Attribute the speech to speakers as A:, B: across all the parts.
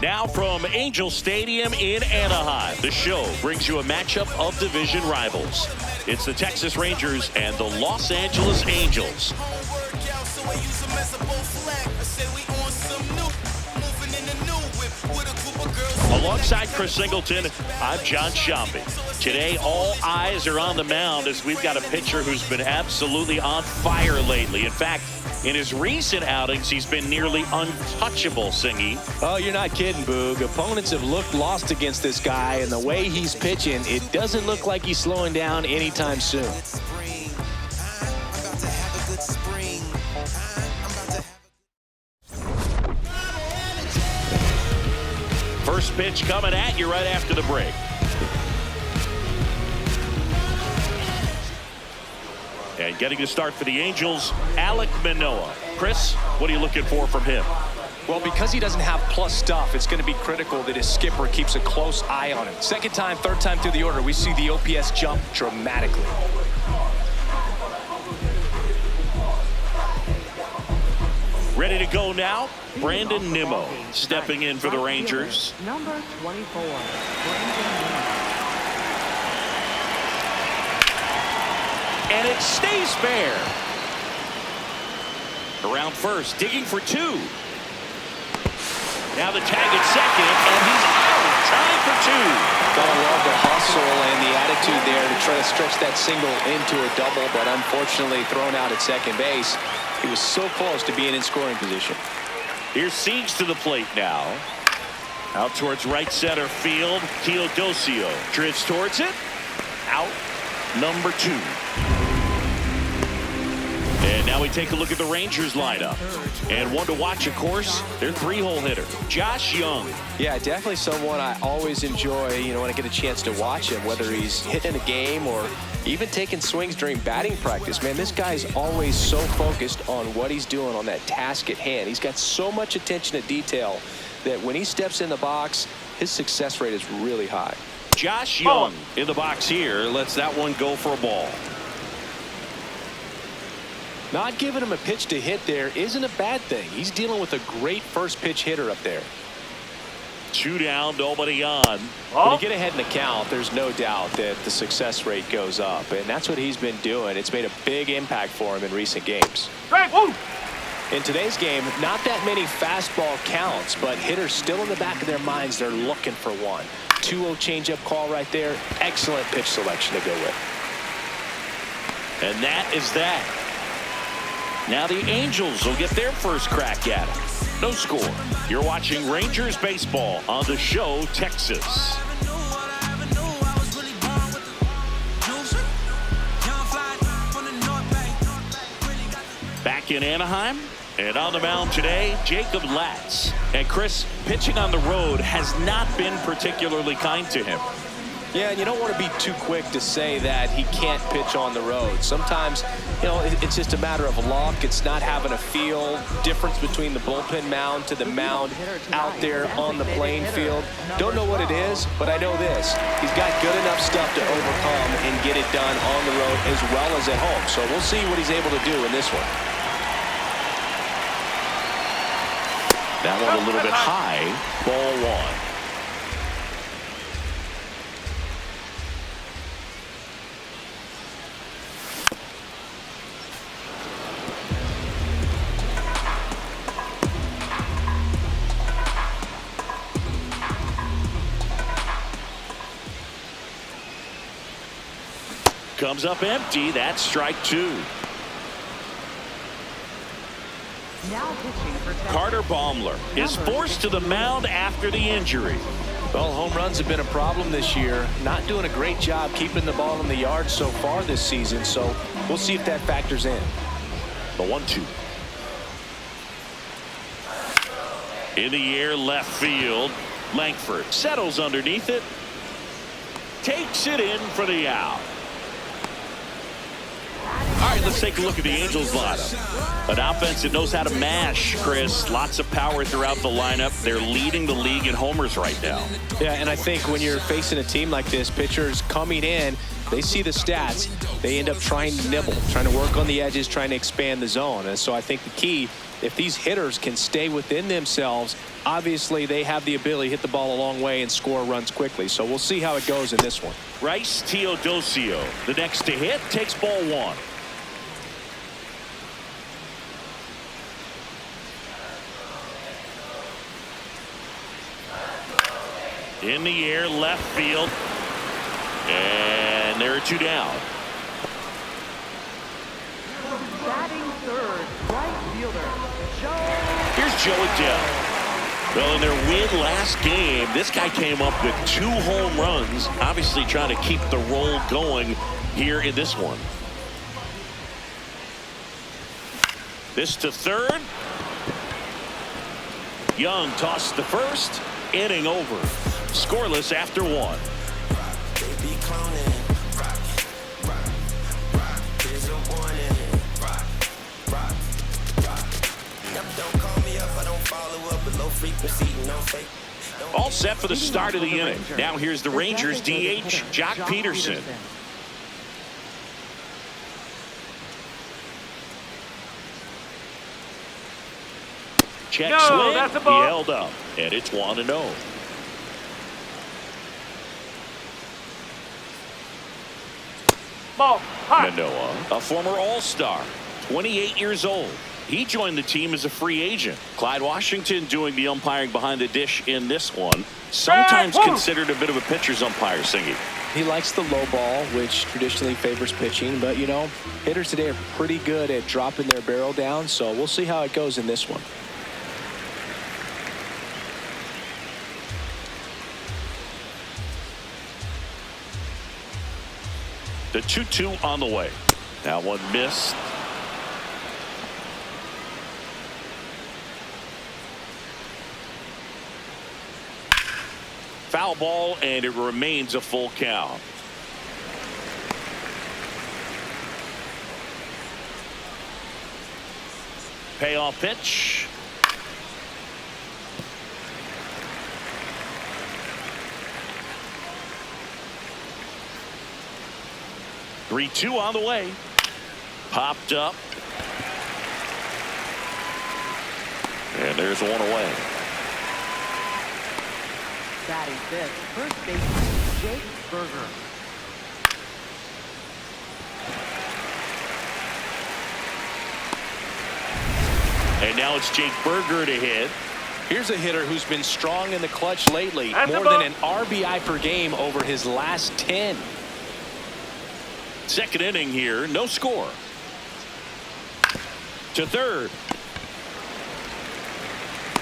A: Now from Angel Stadium in Anaheim, the show brings you a matchup of division rivals. It's the Texas Rangers and the Los Angeles Angels. Alongside Chris Singleton, I'm John Sciambi. Today, all eyes are on the mound as we've got a pitcher who's been absolutely on fire lately. In fact, in his recent outings, he's been nearly untouchable, Singy.
B: Oh, you're not kidding, Boog. Opponents have looked lost against this guy, and the way he's pitching, it doesn't look like he's slowing down anytime soon.
A: First pitch coming at you right after the break. And getting to start for the Angels, Alek Manoah. Chris, what are you looking for from him?
B: Well, because he doesn't have plus stuff, it's going to be critical that his skipper keeps a close eye on him. Second time, third time through the order, we see the OPS jump dramatically.
A: Ready to go now, Brandon Nimmo stepping in for the Rangers.
C: Number 24, Brandon Nimmo.
A: And it stays fair. Around first, digging for two. Now the tag at second, and he's out. Time for two.
B: Gotta love the hustle and the attitude there to try to stretch that single into a double, but unfortunately thrown out at second base. He was so close to being in scoring position.
A: Here's Siegs to the plate now. Out towards right center field. Teodosio drifts towards it. Out. Number two. And now we take a look at the Rangers lineup. And one to watch, of course, their three-hole hitter, Josh Jung.
B: Yeah, definitely someone I always enjoy, when I get a chance to watch him, whether he's hitting a game or even taking swings during batting practice. Man, this guy's always so focused on what he's doing on that task at hand. He's got so much attention to detail that when he steps in the box, his success rate is really high.
A: Josh Jung in the box here lets that one go for a ball.
B: Not giving him a pitch to hit there isn't a bad thing. He's dealing with a great first pitch hitter up there.
A: Two down, nobody on.
B: When you get ahead in the count, there's no doubt that the success rate goes up, and that's what he's been doing. It's made a big impact for him in recent games. In today's game, not that many fastball counts, but hitters still in the back of their minds, they're looking for one. 2-0 changeup call right there. Excellent pitch selection to go with.
A: And that is that. Now the Angels will get their first crack at it. No score. You're watching Rangers baseball on the show Texas. Back in Anaheim and on the mound today, Jacob Latz. And Chris, pitching on the road has not been particularly kind to him.
B: Yeah, and you don't want to be too quick to say that he can't pitch on the road. Sometimes, it's just a matter of luck. It's not having a feel. Difference between the bullpen mound to the mound out there on the playing field. Don't know what it is, but I know this. He's got good enough stuff to overcome and get it done on the road as well as at home. So we'll see what he's able to do in this one.
A: That one a little bit high. Ball one. Comes up empty. That's strike two.
C: Now pitching for
A: Carter Baumler is forced to the mound after the injury.
B: Well, home runs have been a problem this year. Not doing a great job keeping the ball in the yard so far this season, so we'll see if that factors in.
A: The 1-2. In the air, left field. Langford settles underneath it. Takes it in for the out. All right, let's take a look at the Angels lineup. An offense that knows how to mash, Chris. Lots of power throughout the lineup. They're leading the league in homers right now.
B: Yeah, and I think when you're facing a team like this, pitchers coming in, they see the stats. They end up trying to nibble, trying to work on the edges, trying to expand the zone. And so I think the key if these hitters can stay within themselves, obviously they have the ability to hit the ball a long way and score runs quickly. So we'll see how it goes in this one.
A: Bryce Teodosio, the next to hit, takes ball one. In the air, left field. And there are two down.
C: Batting third, right fielder, Joe.
A: Here's Joe Adell. Well, in their win last game, this guy came up with 2 home runs, obviously trying to keep the roll going here in this one. This to third. Young tossed the first. Inning over. Scoreless after 1. All set for the start of the inning. Now here's the Rangers DH, Jock Peterson. Check swing. That's a ball. He held up, and it's 1-0.
D: Ball.
A: Manoah, a former All-Star, 28 years old. He joined the team as a free agent. Clyde Washington doing the umpiring behind the dish in this one. Sometimes considered a bit of a pitcher's umpire, Singy.
B: He likes the low ball, which traditionally favors pitching. But, you know, hitters today are pretty good at dropping their barrel down. So we'll see how it goes in this one.
A: The 2-2 on the way. That one missed. Foul ball, and it remains a full count. Payoff pitch. Three-two on the way. Popped up. And there's one away.
C: Batting fifth, first baseman, Jake Berger.
A: And now it's Jake Berger to hit.
B: Here's a hitter who's been strong in the clutch lately. More than an RBI per game over his last 10.
A: Second inning here, no score. To third.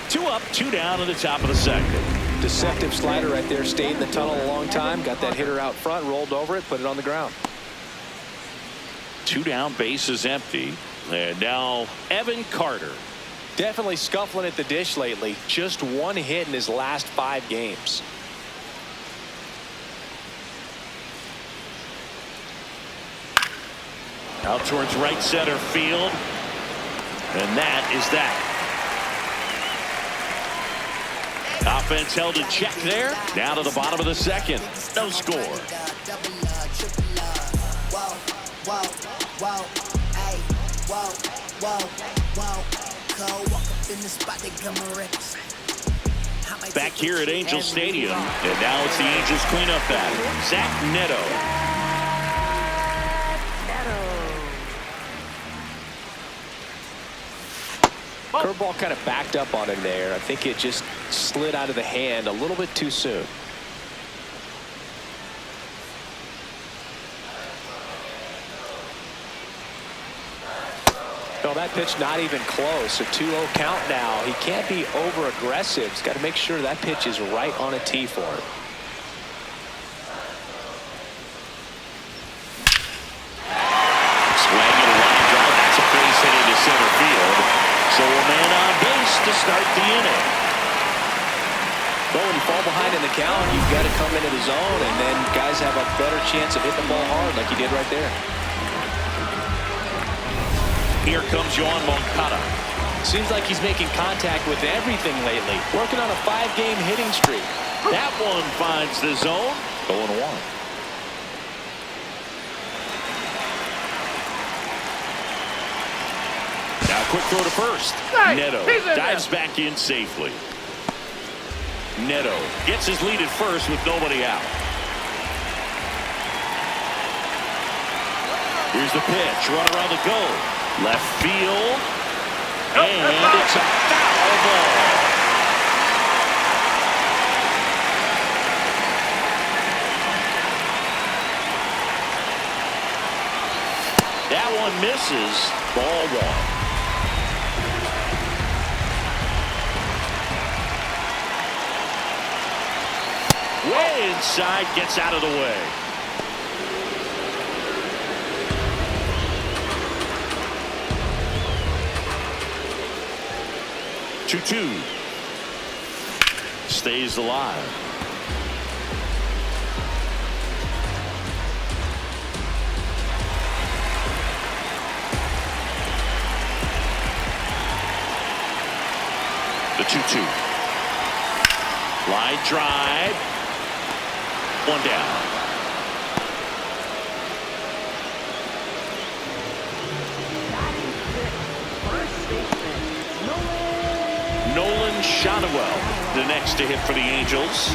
A: 2 up, 2 down in the top of the second.
B: Deceptive slider right there. Stayed in the tunnel a long time. Got that hitter out front, rolled over it, put it on the ground.
A: 2 down, bases empty. And now Evan Carter.
B: Definitely scuffling at the dish lately. Just 1 hit in his last 5 games.
A: Out towards right center field. And that is that. Offense held in check there. Down to the bottom of the second. No score. Back here at Angel Stadium. And now it's the Angels cleanup batter, Zach Neto.
B: Curveball kind of backed up on him there. I think it just slid out of the hand a little bit too soon. No, that pitch not even close. A 2-0 count now. He can't be over aggressive. He's got to make sure that pitch is right on a tee for him.
A: Swinging a line drive. That's a base hit into center field. So a man on base to start the inning.
B: Well, when you fall behind in the count, you've got to come into the zone, and then guys have a better chance of hitting the ball hard like you did right there.
A: Here comes Yoan Moncada.
B: Seems like he's making contact with everything lately. Working on a 5-game hitting streak.
A: That one finds the zone. 0-1. Now quick throw to first. Neto dives back in safely. Neto gets his lead at first with nobody out. Here's the pitch. Runner on the go. Left field. And it's a foul ball. That one misses. Ball one. Way inside, gets out of the way. Two. Stays alive. The 2-2. Line drive. One down. Nolan Shotwell, the next to hit for the Angels.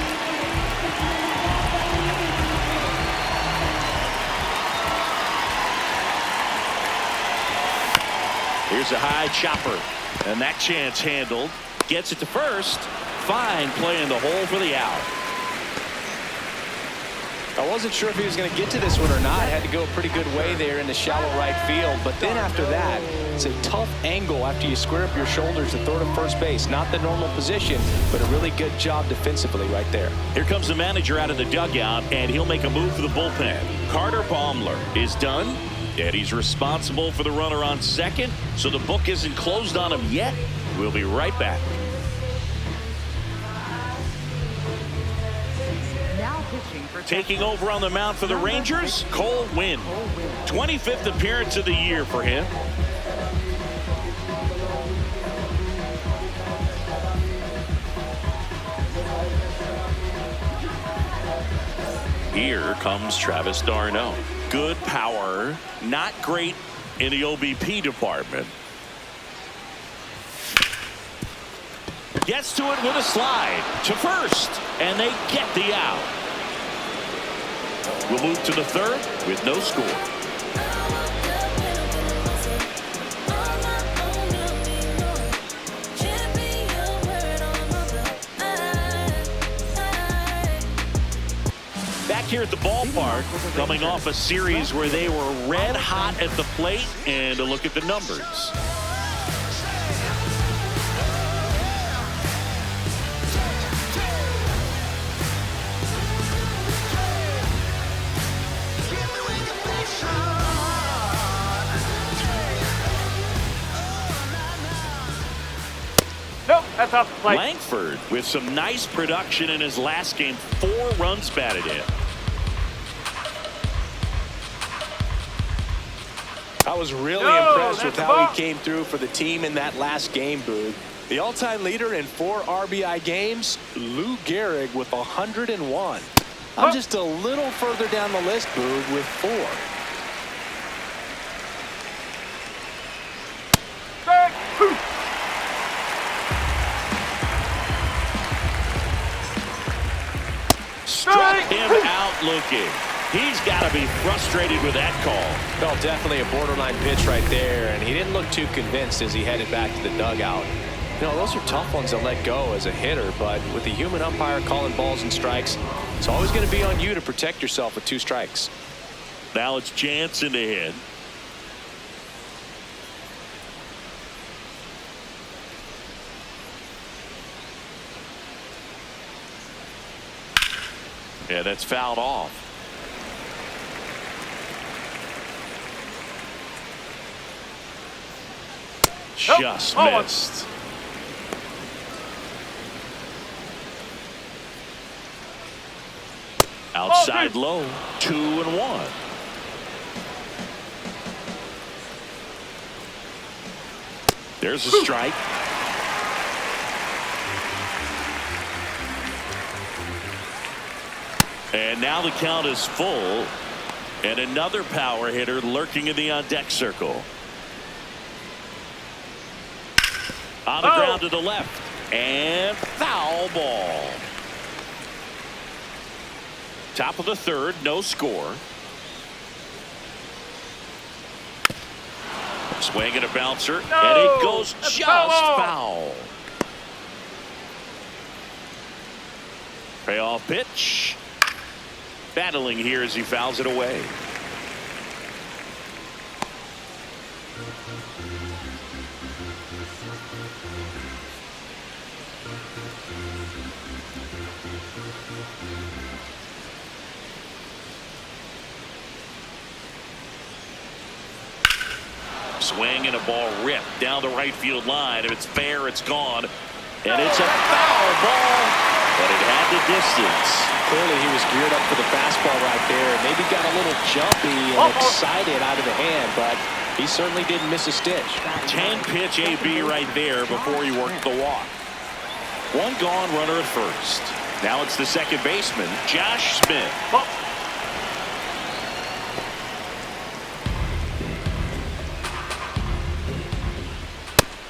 A: Here's a high chopper, and that chance handled. Gets it to first. Fine play in the hole for the out.
B: I wasn't sure if he was going to get to this one or not. Had to go a pretty good way there in the shallow right field. But then after that, it's a tough angle after you square up your shoulders to throw to first base. Not the normal position, but a really good job defensively right there.
A: Here comes the manager out of the dugout, and he'll make a move for the bullpen. Carter Baumler is done, and he's responsible for the runner on second, so the book isn't closed on him yet. We'll be right back. Taking over on the mound for the Rangers, Cole Winn. 25th appearance of the year for him. Here comes Travis d'Arnaud. Good power, not great in the OBP department. Gets to it with a slide to first, and they get the out. We'll move to the third with no score. Back here at the ballpark, coming off a series where they were red hot at the plate, and a look at the numbers.
D: Nope, that's off the plate.
A: Langford with some nice production in his last game. 4 runs batted in.
B: I was really impressed with how he came through for the team in that last game, Boog. The all-time leader in 4 RBI games, Lou Gehrig with 101. I'm just a little further down the list, Boog, with 4.
A: Struck him out looking. He's got to be frustrated with that call.
B: Well, definitely a borderline pitch right there, and he didn't look too convinced as he headed back to the dugout. You know, those are tough ones to let go as a hitter, but with the human umpire calling balls and strikes, it's always going to be on you to protect yourself with 2 strikes.
A: Now it's Jansen to hit. Yeah, that's fouled off. Just missed. Outside low, 2-1. There's a strike. And now the count is full, and another power hitter lurking in the on-deck circle. On the ground to the left. And foul ball. Top of the third, no score. Swing and a bouncer, and it goes just foul. Payoff pitch. Battling here as he fouls it away. Swing and a ball ripped down the right field line. If it's fair, it's gone. And it's a foul ball, but it had the distance.
B: Clearly he was geared up for the fastball right there. Maybe got a little jumpy and excited out of the hand, but he certainly didn't miss a stitch.
A: 10-pitch AB right there before he worked the walk. One gone, runner at first. Now it's the second baseman, Josh Smith.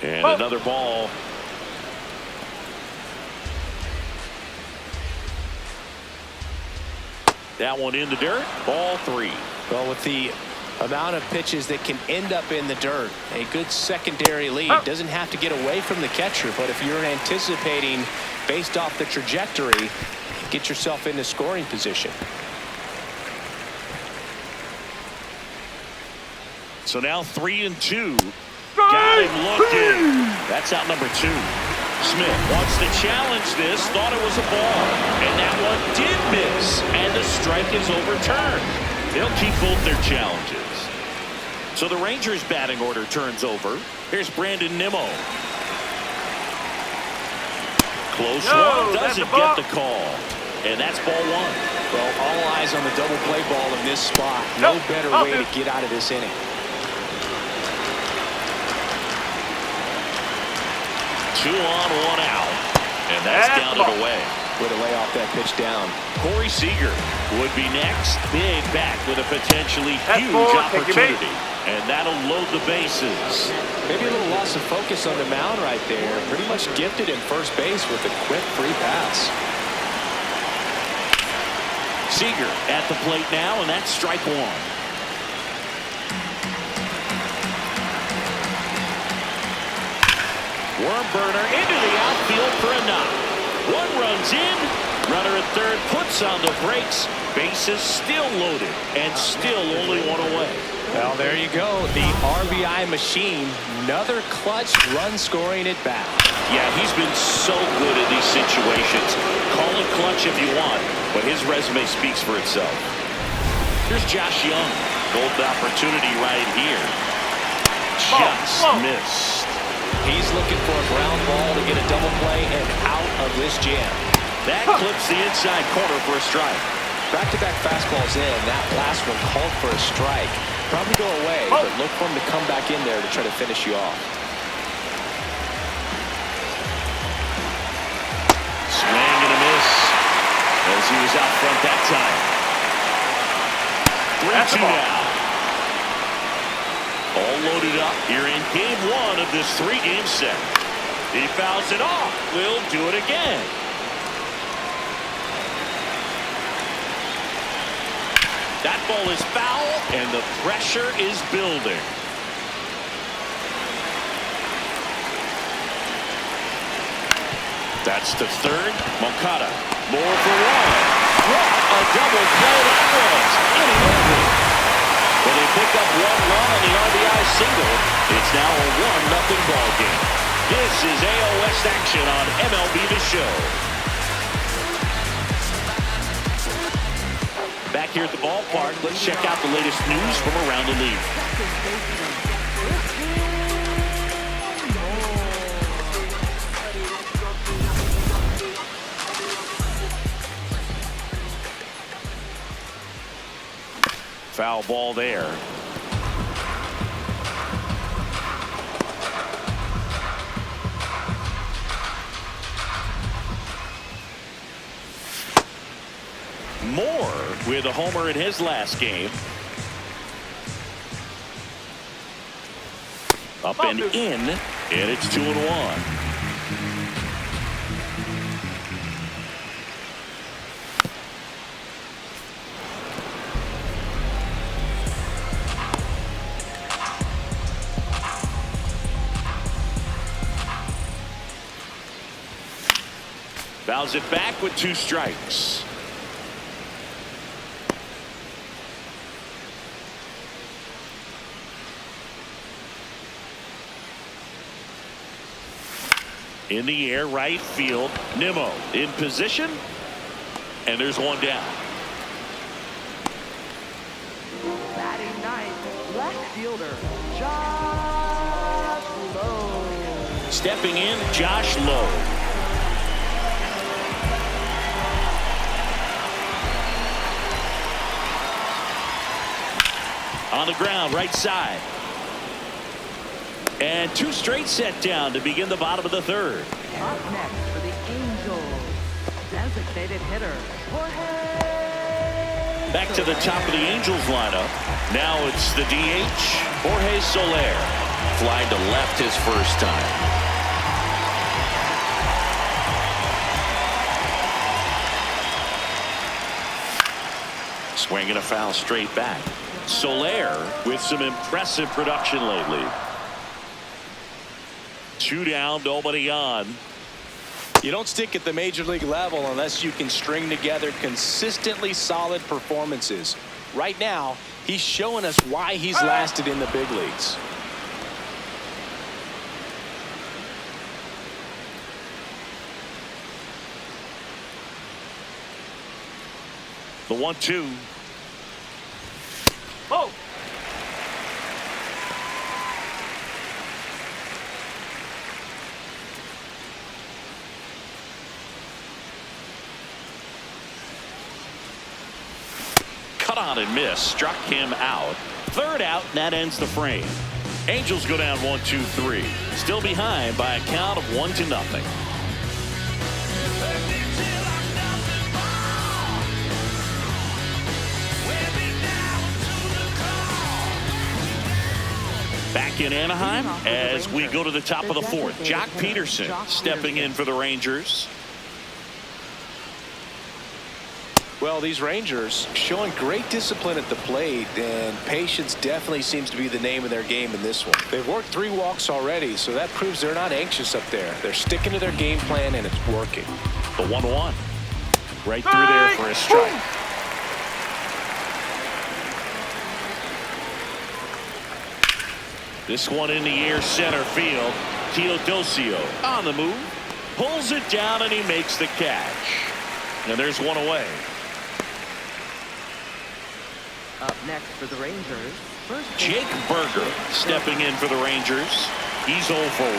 A: And another ball. That one in the dirt. Ball 3.
B: Well, with the amount of pitches that can end up in the dirt, a good secondary lead doesn't have to get away from the catcher, but if you're anticipating based off the trajectory, get yourself into scoring position.
A: So now 3-2. Got him looking. That's out number 2. Smith wants to challenge this, thought it was a ball, and that one did miss, and the strike is overturned. They'll keep both their challenges. So the Rangers batting order turns over. Here's Brandon Nimmo. Close one, doesn't get the call, and that's ball 1.
B: Well, all eyes on the double play ball in this spot. No better way to get out of this inning.
A: 2 on, 1 out, and that's down and away.
B: Way to lay off that pitch down.
A: Corey Seager would be next. Big back with a potentially huge opportunity, and that'll load the bases.
B: Maybe a little loss of focus on the mound right there. Pretty much gifted in first base with a quick free pass.
A: Seager at the plate now, and that's strike 1. Worm burner into the outfield for a knock. 1 runs in. Runner at third puts on the brakes. Bases still loaded and still only 1 away.
B: Well, there you go. The RBI machine. Another clutch run scoring at bat.
A: Yeah, he's been so good in these situations. Call it clutch if you want, but his resume speaks for itself. Here's Josh Young. Golden opportunity right here. Just missed.
B: He's looking for a ground ball to get a double play and out of this jam.
A: That clips the inside corner for a strike.
B: Back-to-back fastballs in. That last one called for a strike. Probably go away, but look for him to come back in there to try to finish you off.
A: Swing and a miss as he was out front that time. 3-2 now. All loaded up here in game 1 of this 3-game set. He fouls it off. Will do it again. That ball is foul, and the pressure is building. That's the third. Moncada. More for 1. What a double play that was. Inning over. Well, they pick up 1 run on the RBI single. It's now a 1-0 ball game. This is AL West action on MLB The Show. Back here at the ballpark, let's check out the latest news from around the league. Foul ball there. Moore with a homer in his last game. Up and in, and it's 2-1. Fouls it back with 2 strikes. In the air, right field. Nimmo in position, and there's one down.
C: Batting ninth, left fielder, Josh Lowe.
A: Stepping in, Josh Lowe. On the ground, right side. And 2 straight set down to begin the bottom of the 3rd.
C: Up next for the Angels, designated hitter, Jorge.
A: Back to the top of the Angels lineup. Now it's the DH, Jorge Soler. Flying to left his first time. Swinging a foul straight back. Soler with some impressive production lately. 2 down, nobody on.
B: You don't stick at the major league level unless you can string together consistently solid performances. Right now, he's showing us why he's lasted in the big leagues.
A: The 1-2.
B: Oh!
A: Cut on and miss. Struck him out. 3rd out, and that ends the frame. Angels go down 1-2-3. Still behind by a count of 1-0. Back in Anaheim as we go to the top of the 4th. Jock Peterson stepping in for the Rangers.
B: Well, these Rangers showing great discipline at the plate, and patience definitely seems to be the name of their game in this one. They've worked 3 walks already, so that proves they're not anxious up there. They're sticking to their game plan, and it's working.
A: The 1-1. Right through there for a strike. This one in the air, center field. Teodosio on the move. Pulls it down, and he makes the catch. And there's one away.
C: Up next for the Rangers, first
A: Jake Burger stepping in for the Rangers. He's 0 for 1.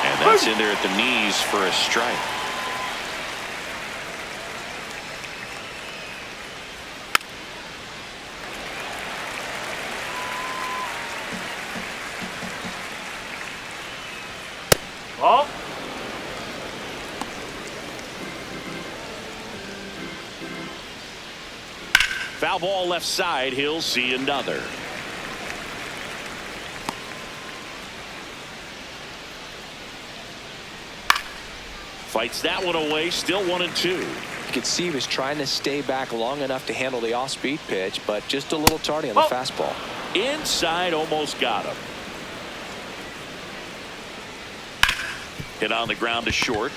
A: And that's in there at the knees for a strike.
B: Oh!
A: Foul ball left side. He'll see another. Fights that one away. Still 1-2.
B: You could see he was trying to stay back long enough to handle the off-speed pitch, but just a little tardy on the fastball.
A: Inside, almost got him. Hit on the ground to short.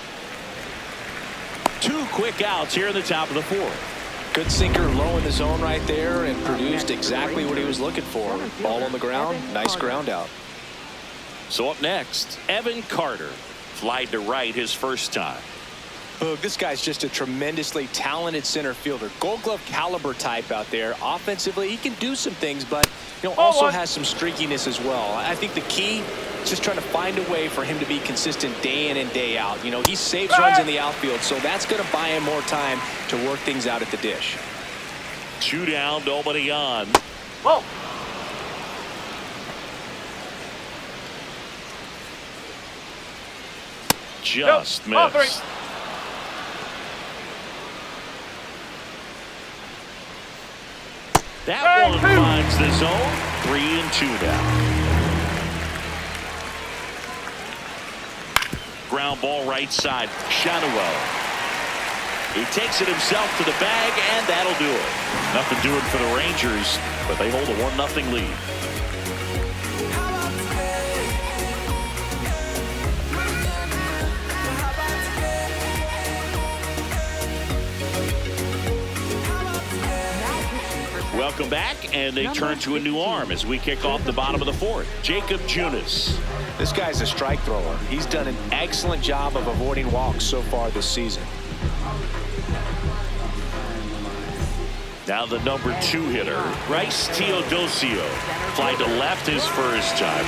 A: 2 quick outs here in the top of the 4th.
B: Good sinker low in the zone right there and produced exactly what he was looking for. Ball on the ground, nice ground out.
A: So up next, Evan Carter. Flied to right his first time.
B: Boog, this guy's just a tremendously talented center fielder. Gold Glove caliber type out there. Offensively, he can do some things, but also has some streakiness as well. I think the key is just trying to find a way for him to be consistent day in and day out. He saves runs in the outfield, so that's going to buy him more time to work things out at the dish.
A: 2 down, nobody on.
B: Whoa!
A: Just missed. That one finds the zone. 3-2 now. Ground ball right side. Shadowell. He takes it himself to the bag, and that'll do it. Nothing doing for the Rangers, but they hold a 1-0 lead. Welcome back, and they turn to a new arm as we kick off the bottom of the fourth. Jacob Junis.
B: This guy's a strike thrower. He's done an excellent job of avoiding walks so far this season.
A: Now the number 2 hitter, Bryce Teodosio. Fly to left his first time.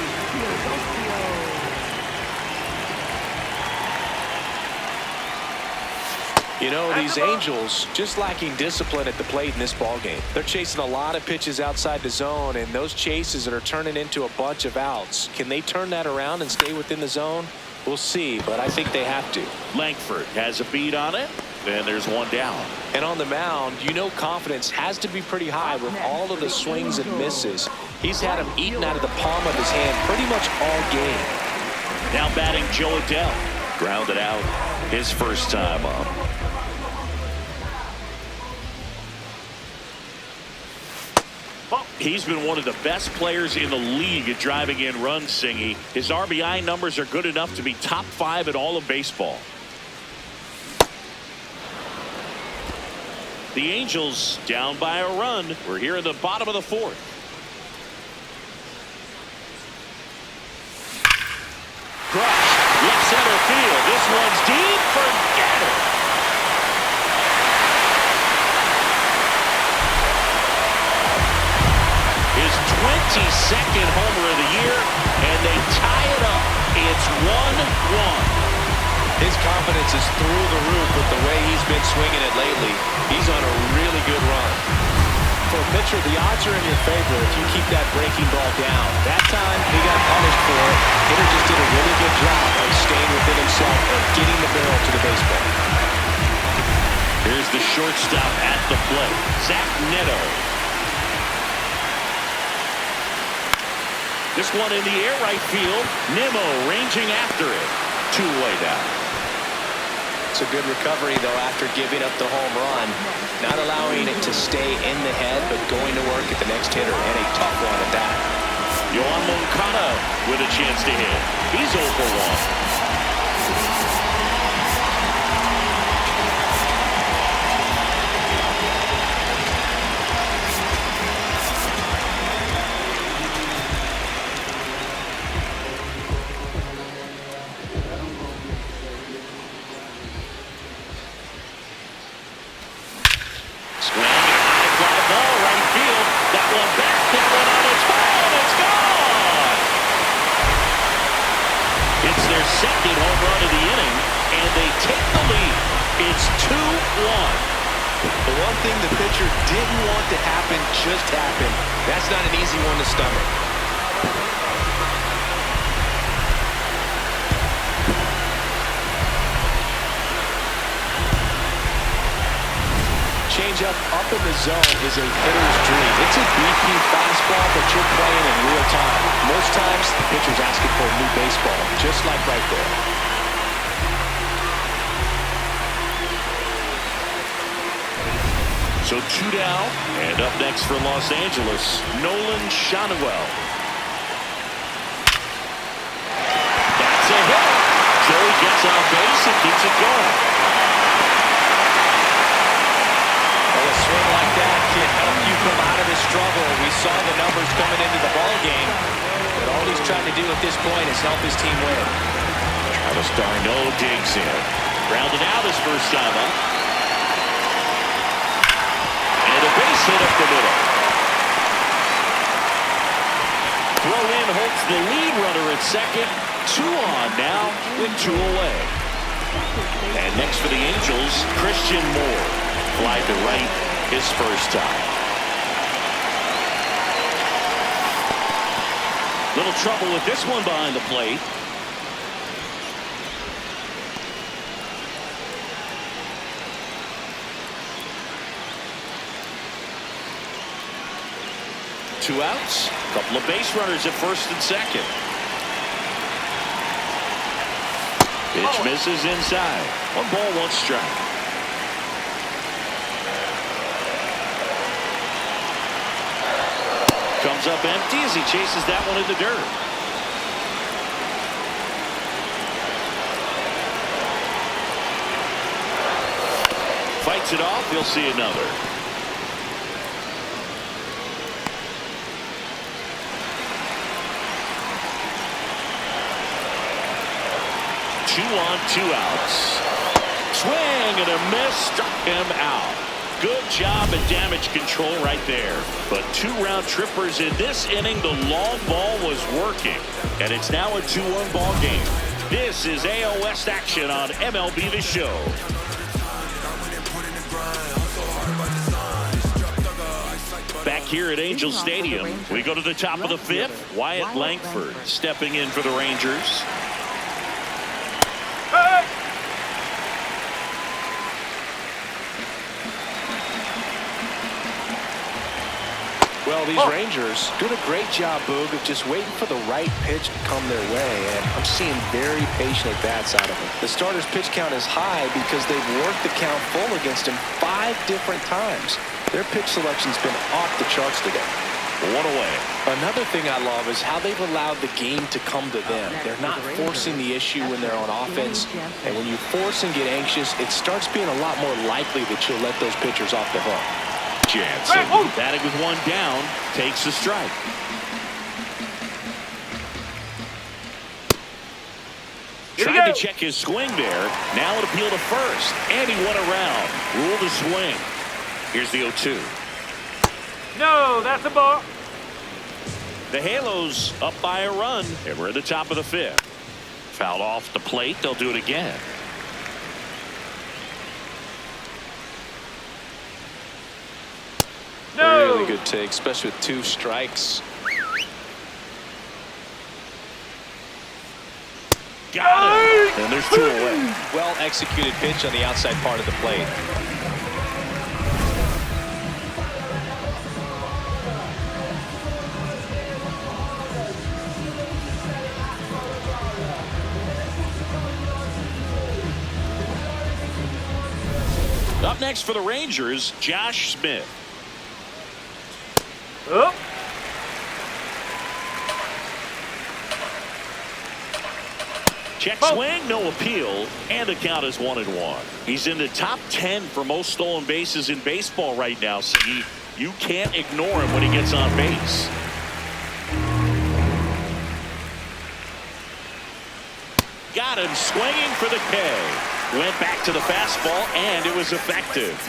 B: You know, these Angels just lacking discipline at the plate in this ballgame. They're chasing a lot of pitches outside the zone, and those chases that are turning into a bunch of outs. Can they turn that around and stay within the zone? We'll see, but I think they have to.
A: Langford has a beat on it, and there's one down.
B: And on the mound, you know confidence has to be pretty high with all of the swings and misses. He's had them eaten out of the palm of his hand pretty much all game.
A: Now batting Joe Adell. Grounded out his first time up. He's been one of the best players in the league at driving in runs, Singy. His RBI numbers are good enough to be top 5 in all of baseball. The Angels down by a run. We're here at the bottom of the fourth. Crush, left center field. This one's deep. Forget it. His 22nd homer of the year, and they tie it up. It's 1-1.
B: His confidence is through the roof with the way he's been swinging it lately. He's on a really good run. For a pitcher, the odds are in your favor if you keep that breaking ball down. That time, he got punished for it. Hitter just did a really good job of staying within himself and getting the barrel to the baseball.
A: Here's the shortstop at the plate, Zach Neto. This one in the air right field. Nimmo ranging after it. 2-away down.
B: It's a good recovery, though, after giving up the home run. Not allowing it to stay in the head, but going to work at the next hitter, and a tough one at that.
A: Yoan Moncada with a chance to hit. He's 0 for 1. Second home run of the inning, and they take the lead. It's 2-1.
B: The one thing the pitcher didn't want to happen just happened. That's not an easy one to stomach. Changeup up in the zone is a hitter's dream. It's a BP fastball, but you're playing in real time. Most times, the pitcher's asking for a new baseball, just like right there.
A: So 2 down, and up next for Los Angeles, Nolan Shadowell. That's a hit. Joey gets on base and keeps it going.
B: Well, a swing like that can help you come out of the struggle. We saw the numbers coming into the ball game, but all he's trying to do at this point is help his team win.
A: Travis d'Arnaud digs in. Grounded out his first time up. And a base hit up the middle. Throw in holds the lead runner at second. 2 on now with 2 away. And next for the Angels, Christian Moore. Fly to right his first time. Little trouble with this one behind the plate. 2 outs. A couple of base runners at first and second. Pitch misses inside. 1 ball, 1 strike. Comes up empty as he chases that one in the dirt. Fights it off. He'll see another. Two on, 2 outs. Swing and a miss, struck him out. Good job at damage control right there. But 2 round trippers in this inning. The long ball was working. And it's now a 2-1 ball game. This is AL West action on MLB The Show. Back here at Angel Stadium, we go to the top of the 5th. Wyatt Langford stepping in for the Rangers.
B: Well, these Rangers doing a great job, Boog, of just waiting for the right pitch to come their way, and I'm seeing very patient at-bats out of them. The starter's pitch count is high because they've worked the count full against him 5 different times. Their pitch selection's been off the charts today.
A: 1 away.
B: Another thing I love is how they've allowed the game to come to them. They're not forcing the issue when they're on offense, and when you force and get anxious, it starts being a lot more likely that you'll let those pitchers off the hook.
A: Jansen, batting with 1 down, takes the strike. Trying to check his swing there. Now it appeal to first, and he went around. Ruled a swing. Here's the 0-2.
D: No, that's a ball.
A: The Halos up by a run, and we're at the top of the 5th. Fouled off the plate. They'll do it again.
D: No.
B: Really good take, especially with 2 strikes.
A: Got it. And there's 2 away.
B: Well executed pitch on the outside part of the plate.
A: Up next for the Rangers, Josh Smith.
D: Oh.
A: Check swing, no appeal, and the count is 1-1. He's in the top 10 for most stolen bases in baseball right now, so you can't ignore him when he gets on base. Got him swinging for the K. Went back to the fastball, and it was effective.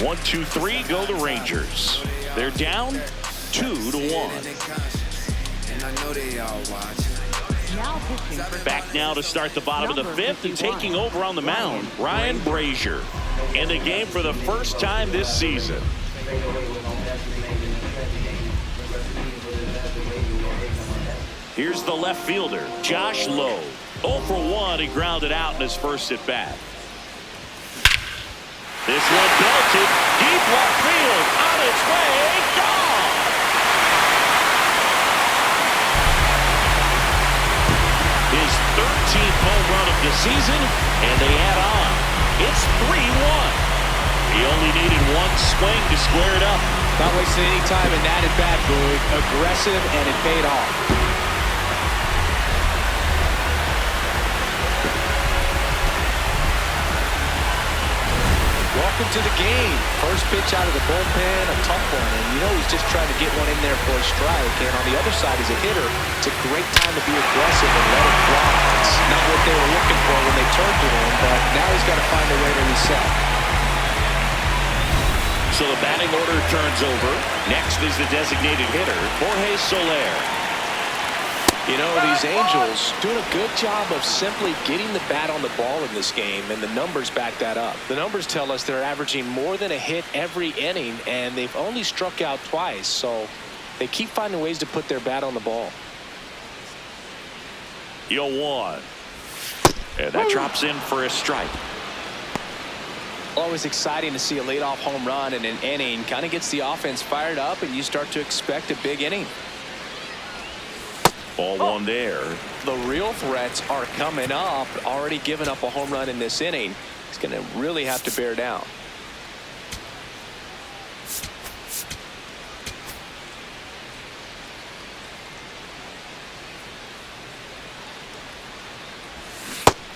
A: 1, 2, 3, go the Rangers. They're down 2-1. Back now to start the bottom of the 5th, and taking over on the mound, Ryan Brazier. In the game for the first time this season. Here's the left fielder, Josh Lowe. 0 for 1, he grounded out in his first at bat. This one belted deep left field, on its way, gone. His 13th home run of the season, and they add on. It's 3-1. He only needed 1 swing to square it up.
B: Not wasting any time in that at bat, Boog. Aggressive, and it paid off. Welcome to the game. First pitch out of the bullpen, a tough one, and you know he's just trying to get one in there for a strike. And on the other side, as a hitter, it's a great time to be aggressive and let it fly. It's not what they were looking for when they turned to him, but now he's got to find a way to reset.
A: So the batting order turns over. Next is the designated hitter, Jorge Soler.
B: You know, these Angels doing a good job of simply getting the bat on the ball in this game, and the numbers back that up. The numbers tell us they're averaging more than a hit every inning, and they've only struck out twice, so they keep finding ways to put their bat on the ball.
A: 0-1. And that drops in for a strike.
B: Always exciting to see a leadoff home run in an inning. Kind of gets the offense fired up, and you start to expect a big inning.
A: Ball one there.
B: The real threats are coming up. Already giving up a home run in this inning. He's going to really have to bear down.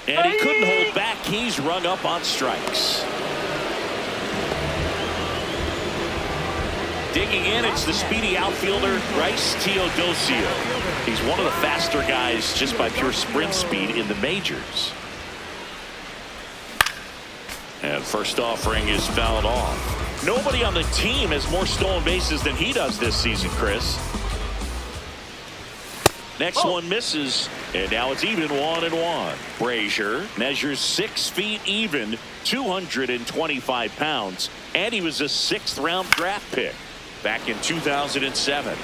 A: And he couldn't hold back. He's rung up on strikes. Digging in, it's the speedy outfielder, Bryce Teodosio. He's one of the faster guys just by pure sprint speed in the majors. And first offering is fouled off. Nobody on the team has more stolen bases than he does this season, Chris. Next one misses, and now it's even 1-1. Brazier measures 6 feet even, 225 pounds, and he was a 6th-round draft pick back in 2007.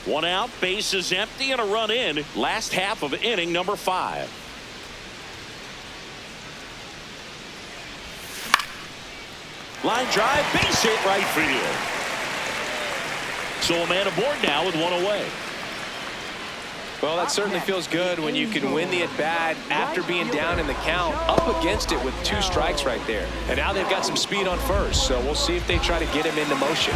A: 1 out, bases empty, and a run in. Last half of inning number 5. Line drive, base hit right field. So a man aboard now with 1 away.
B: Well, that certainly feels good when you can win the at-bat after being down in the count, up against it with 2 strikes right there. And now they've got some speed on first, so we'll see if they try to get him into motion.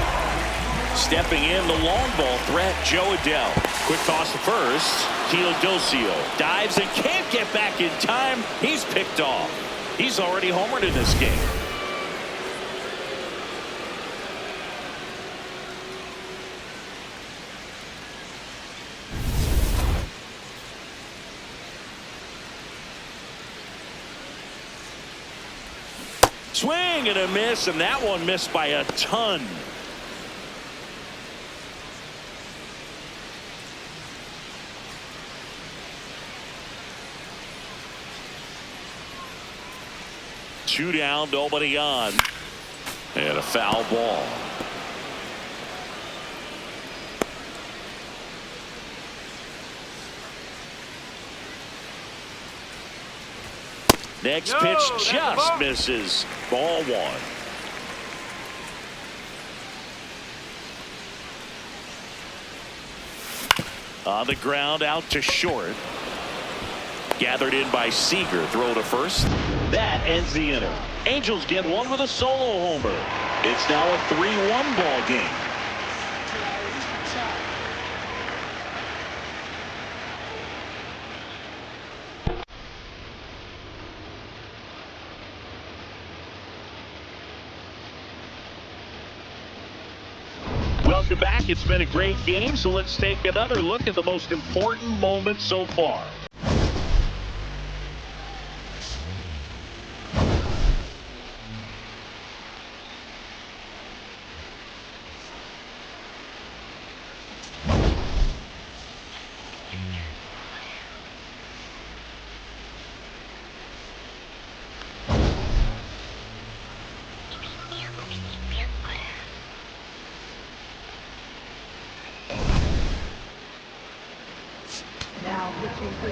A: Stepping in, the long ball threat, Joe Adell. Quick toss to first. Teodosio dives and can't get back in time. He's picked off. He's already homered in this game. Swing and a miss, and that one missed by a ton. Two down, nobody on. And a foul ball. Next pitch just misses. Ball 1. On the ground, out to short. Gathered in by Seager. Throw to first. That ends the inning. Angels get one with a solo homer. It's now a 3-1 ball game. Welcome back. It's been a great game, so let's take another look at the most important moments so far.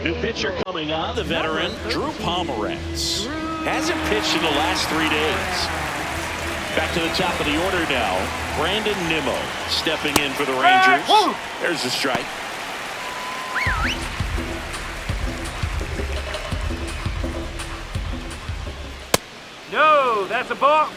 A: New pitcher coming on, the veteran, Drew Pomeranz. Hasn't pitched in the last 3 days. Back to the top of the order now. Brandon Nimmo stepping in for the Rangers. There's the strike.
D: No, that's a ball.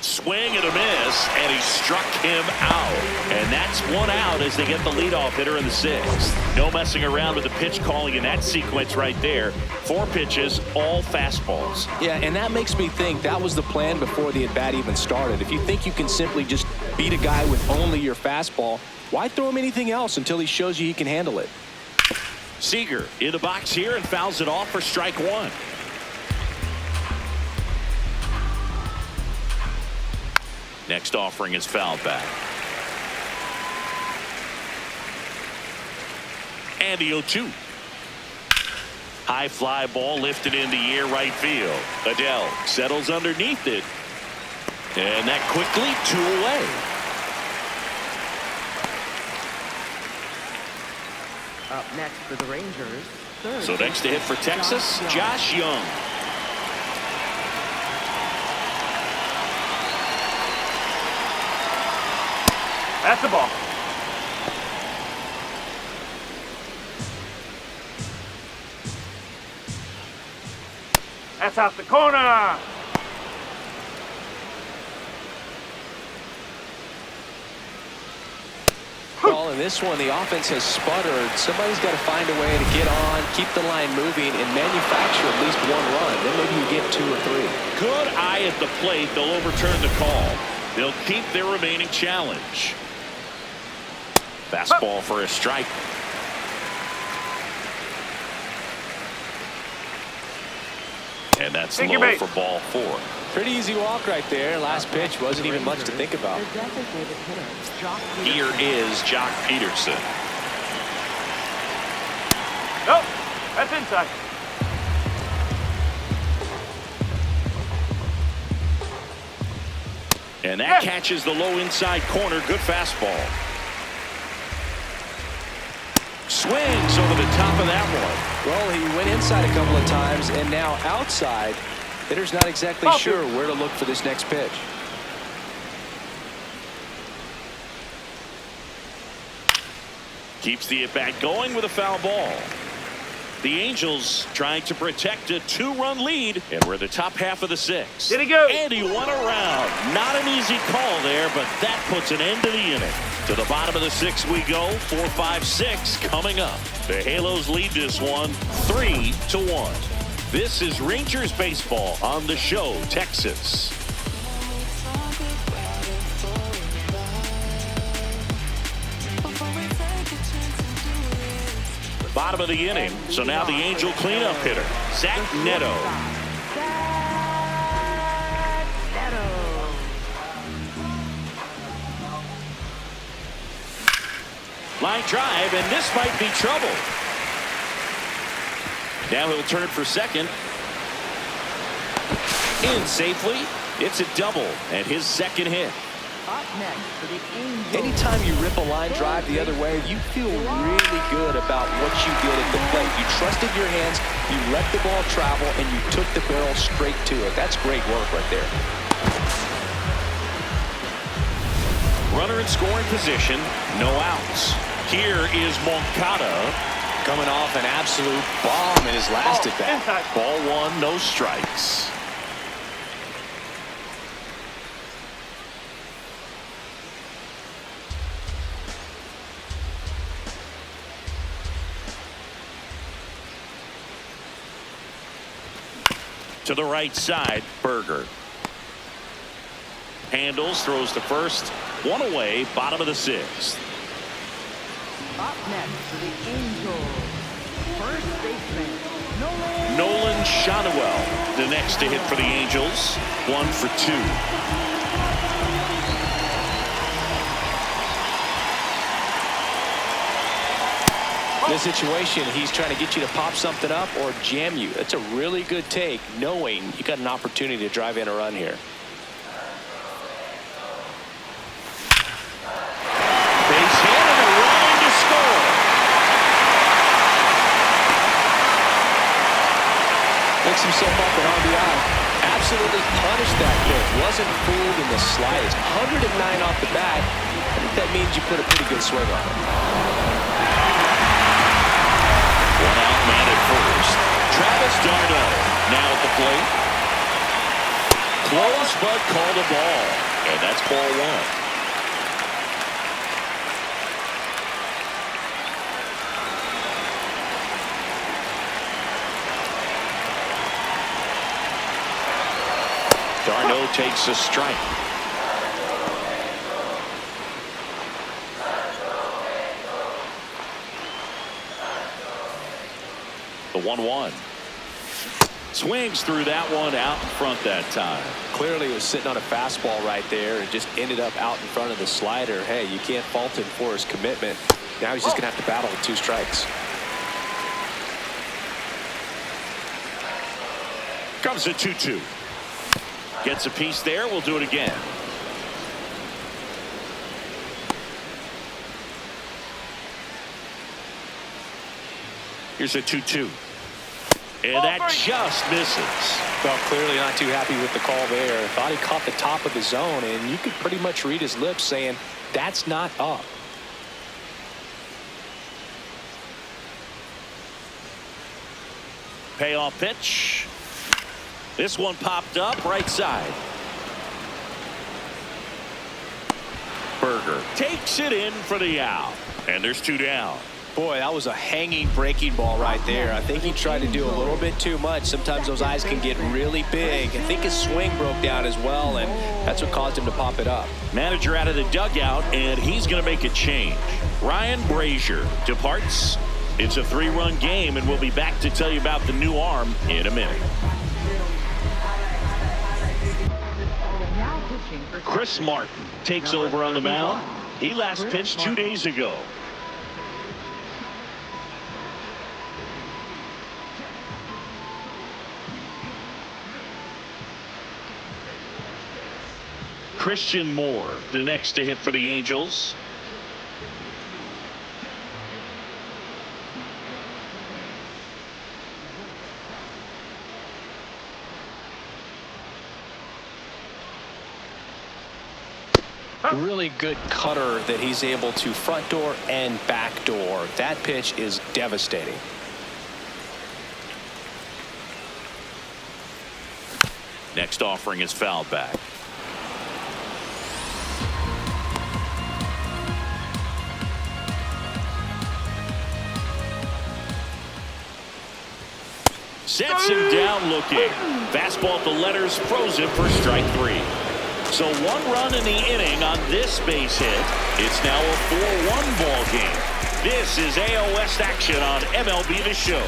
A: Swing and a miss, and he struck him out. And that's 1 out as they get the leadoff hitter in the 6th. No messing around with the pitch calling in that sequence right there. 4 pitches, all fastballs.
B: Yeah, and that makes me think that was the plan before the at-bat even started. If you think you can simply just beat a guy with only your fastball, why throw him anything else until he shows you he can handle it?
A: Seager in the box here and fouls it off for strike 1. Next offering is fouled back. And the 0-2. High fly ball lifted in the air right field. Adele settles underneath it. And that quickly 2 away.
C: Up next for the Rangers, third.
A: So next to hit for Texas, Josh Young.
D: That's the ball. That's out the corner.
B: Well, in this one, the offense has sputtered. Somebody's got to find a way to get on, keep the line moving, and manufacture at least 1 run. Then maybe you get 2 or 3.
A: Good eye at the plate. They'll overturn the call. They'll keep their remaining challenge. Fastball for a strike. And that's low for ball 4.
B: Pretty easy walk right there. Last pitch wasn't even much to think about.
C: The designated hitter, Jock Peterson.
A: Here is Jock Peterson.
D: Nope, that's inside.
A: And that catches the low inside corner. Good fastball. Swings over the top of that one.
B: Well, he went inside a couple of times, and now outside. Hitter's not exactly sure where to look for this next pitch.
A: Keeps the at-bat going with a foul ball. The Angels trying to protect a 2-run lead, and we're the top half of the 6th.
D: Did he go?
A: And he won a round. Not an easy call there, but that puts an end to the inning. To the bottom of the 6th we go. 4, 5, 6 coming up. The Halos lead this one 3-1. This is Rangers baseball on the show, Texas. Bottom of the inning. So now the Angel cleanup hitter, Zach Neto. Line drive, and this might be trouble. Now he'll turn for second. In safely. It's a double, and his second hit.
C: Up next for the Angels.
B: Anytime you rip a line drive the other way, you feel really good about what you did at the plate. You trusted your hands, you let the ball travel, and you took the barrel straight to it. That's great work right there.
A: Runner in scoring position, no outs. Here is Moncada
B: Coming off an absolute bomb in his last at bat.
D: Inside.
A: Ball 1, no strikes. To the right side, Berger. Handles, throws to first. 1 away, bottom of the 6th.
C: Up next for the Angels, first baseman,
A: Nolan Schanuel, the next to hit for the Angels. 1 for 2.
B: In this situation, he's trying to get you to pop something up or jam you. That's a really good take, knowing you got an opportunity to drive in a run here.
A: Base hit and a run to score.
B: Picks himself up an RBI. Absolutely punished that pitch. Wasn't fooled in the slightest. 109 off the bat. I think that means you put a pretty good swing on it.
A: 1 out, man at first. Travis d'Arnaud now at the plate. Close, but called a ball. And that's ball 1. d'Arnaud takes a strike. The 1-1. Swings through that one out in front that time.
B: Clearly was sitting on a fastball right there and just ended up out in front of the slider. Hey, you can't fault him for his commitment. Now he's just going to have to battle with 2 strikes.
A: comes the 2-2. Gets a piece there. We'll do it again. Here's a 2-2. And that just misses.
B: Well, clearly not too happy with the call there. Thought he caught the top of the zone, and you could pretty much read his lips saying, that's not up.
A: Payoff pitch. This one popped up right side. Berger takes it in for the out. And there's 2 down.
B: Boy, that was a hanging breaking ball right there. I think he tried to do a little bit too much. Sometimes those eyes can get really big. I think his swing broke down as well, and that's what caused him to pop it up.
A: Manager out of the dugout, and he's going to make a change. Ryan Brazier departs. It's a 3-run game, and we'll be back to tell you about the new arm in a minute. Chris Martin takes over on the mound. He last pitched 2 days ago. Christian Moore, the next to hit for the Angels.
B: Really good cutter that he's able to front door and back door. That pitch is devastating.
A: Next offering is fouled back. Sets him down looking. Fastball at the letters, throws him for strike 3. So 1 run in the inning on this base hit. It's now a 4-1 ball game. This is AL West action on MLB The Show.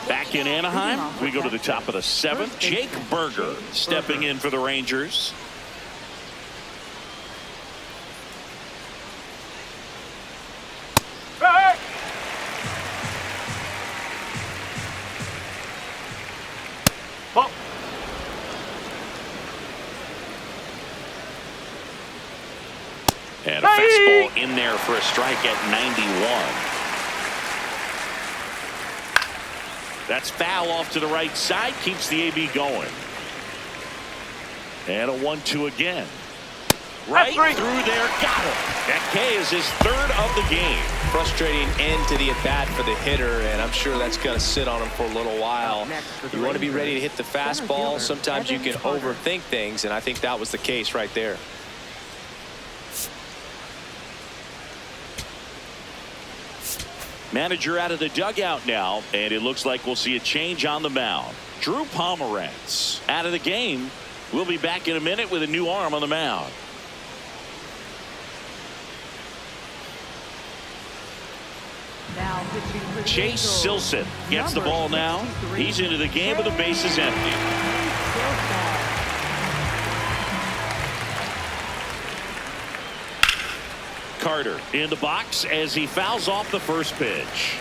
A: Back in Anaheim, we go to the top of the 7th. Jake Berger stepping in for the Rangers. And a fastball in there for a strike at 91. That's foul off to the right side. Keeps the AB going. And a 1-2 again. Right through there. Got him. That K is his 3rd of the game.
B: Frustrating end to the at-bat for the hitter, and I'm sure that's going to sit on him for a little while. You want to be ready to hit the fastball. Sometimes you can overthink things, and I think that was the case right there.
A: Manager out of the dugout now, and it looks like we'll see a change on the mound. Drew Pomeranz out of the game. We'll be back in a minute with a new arm on the mound. Chase Silseth gets the ball now. He's into the game with the bases empty. Carter in the box as he fouls off the first pitch.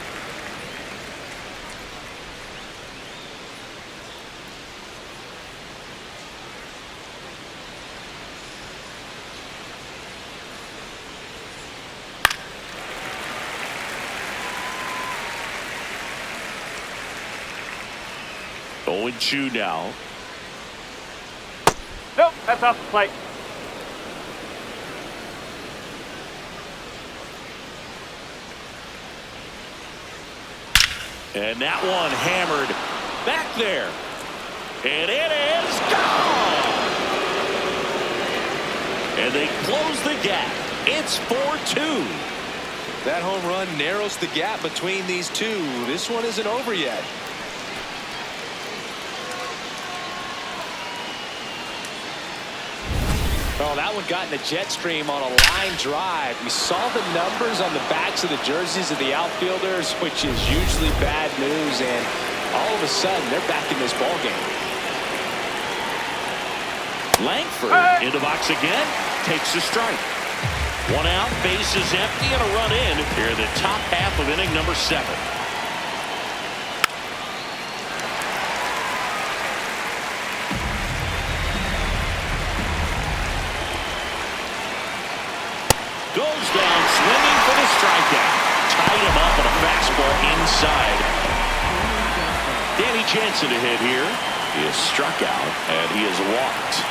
A: Owen Chu now.
D: Nope, that's off the plate.
A: And that one hammered back there. And it is gone. And they close the gap. It's 4-2.
B: That home run narrows the gap between these two. This one isn't over yet. Oh, that one got in the jet stream on a line drive. We saw the numbers on the backs of the jerseys of the outfielders, which is usually bad news, and all of a sudden they're back in this ball game.
A: Langford in the box again, takes the strike. 1 out, base is empty, and a run in here in the top half of inning number 7. fastball inside. Danny Jansen to hit here. He is struck out, and he is walked.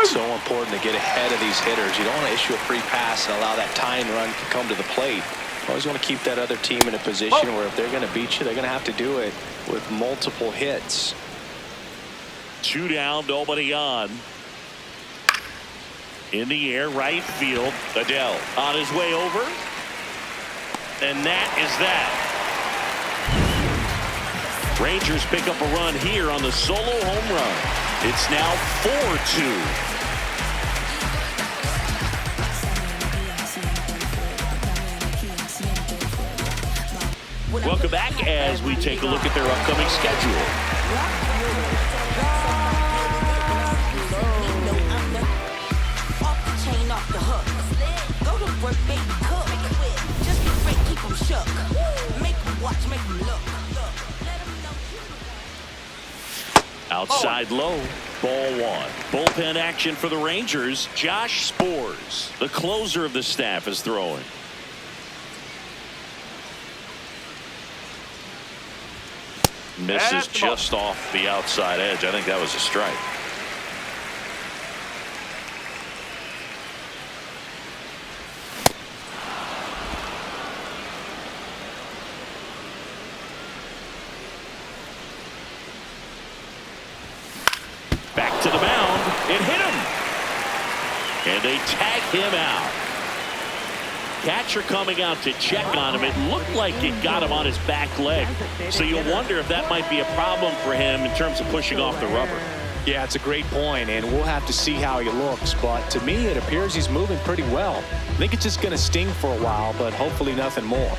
B: So important to get ahead of these hitters. You don't want to issue a free pass and allow that tying run to come to the plate. You always want to keep that other team in a position where if they're going to beat you, they're going to have to do it with multiple hits.
A: 2 down, nobody on. In the air, right field. Adele on his way over. And that is that. Rangers pick up a run here on the solo home run. It's now 4-2. Welcome back as we take a look at their upcoming schedule. Outside low, ball 1. Bullpen action for the Rangers. Josh Sborz, the closer of the staff, is throwing. Misses just off the outside edge. I think that was a strike. Back to the mound. It hit him. And they tag him out. Catcher coming out to check on him. It looked like it got him on his back leg. So you wonder if that might be a problem for him in terms of pushing off the rubber.
B: Yeah, it's a great point, and we'll have to see how he looks. But to me, it appears he's moving pretty well. I think it's just going to sting for a while, but hopefully nothing more.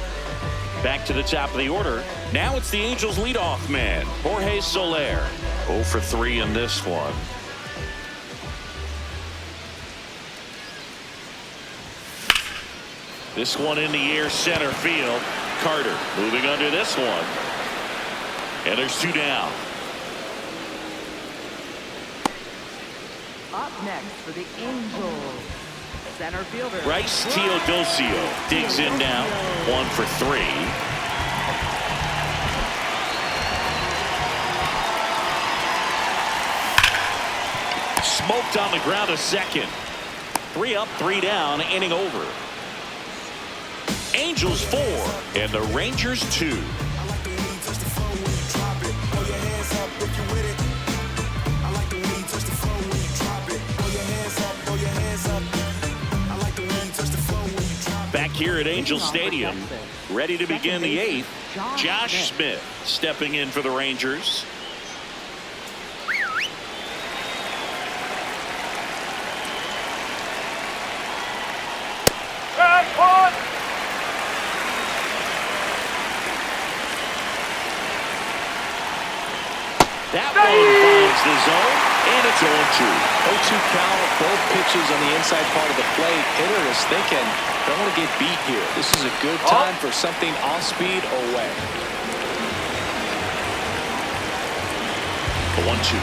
A: Back to the top of the order. Now it's the Angels leadoff man, Jorge Soler. 0 for 3 in this one. This one in the air, center field. Carter moving under this one. And there's 2 down.
C: Up next for the Angels, center fielder
A: Bryce Teodosio digs in now. 1 for 3. Smoked on the ground a second. 3 up, 3 down, inning over. Angels 4 and the Rangers 2. Back here at Angel Stadium, ready to begin the 8th. Josh Smith stepping in for the Rangers. That one finds the zone, and it's 0-2.
B: 0-2 count, both pitches on the inside part of the plate. Hitter is thinking, don't want to get beat here. This is a good time for something off speed or away.
A: The 1-2.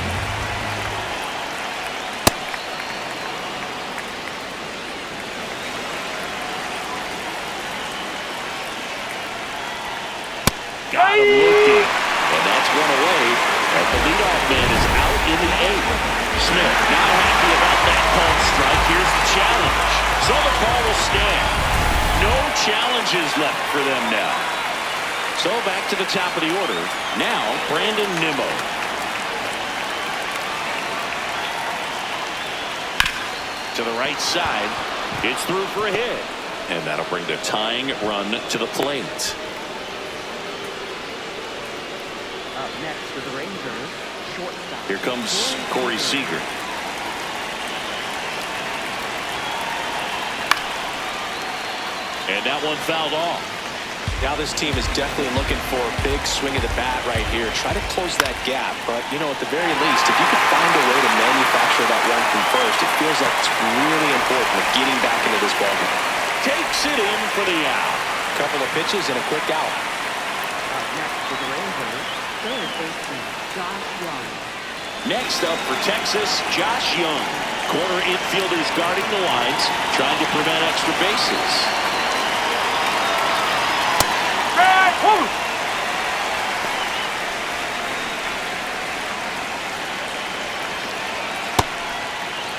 A: Got him looking, and that's one away. And the leadoff man is out in the 8th. Smith not happy about that called strike. Here's the challenge. So the call will stand. No challenges left for them now. So back to the top of the order. Now Brandon Nimmo. To the right side. It's through for a hit. And that'll bring the tying run to the plate.
C: Up next for the Rangers, shortstop.
A: Here comes Corey Seager. And that one fouled off.
B: Now this team is definitely looking for a big swing of the bat right here. Try to close that gap. But, you know, at the very least, if you could find a way to manufacture that run from first, it feels like it's really important with getting back into this ballgame.
A: Takes it in for the out.
B: Couple of pitches and a quick out.
C: Up next for the Rangers, third baseman Josh Young.
A: Next up for Texas, Josh Young. Corner infielders guarding the lines, trying to prevent extra bases.
D: Right, woo!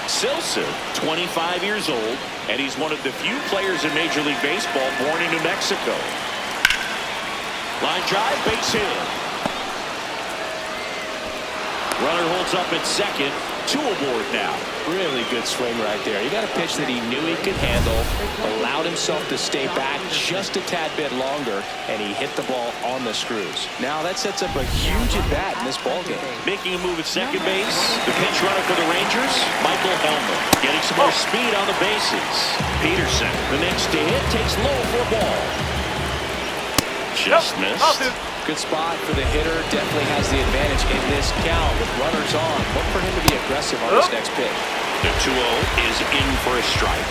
A: Silsa, 25 years old, and he's one of the few players in Major League Baseball born in New Mexico. Line drive, base hit. Runner holds up at second. 2 aboard now.
B: Really good swing right there. He got a pitch that he knew he could handle, allowed himself to stay back just a tad bit longer, and he hit the ball on the screws. Now that sets up a huge at-bat in this ballgame.
A: Making a move at second base. The pinch runner for the Rangers, Michael Helmer. Getting some more speed on the bases. Peterson, the next to hit, takes low for a ball. Just missed.
B: Good spot for the hitter. Definitely has the advantage in this count with runners on. Look for him to be aggressive on this next pitch.
A: The 2-0 is in for a strike.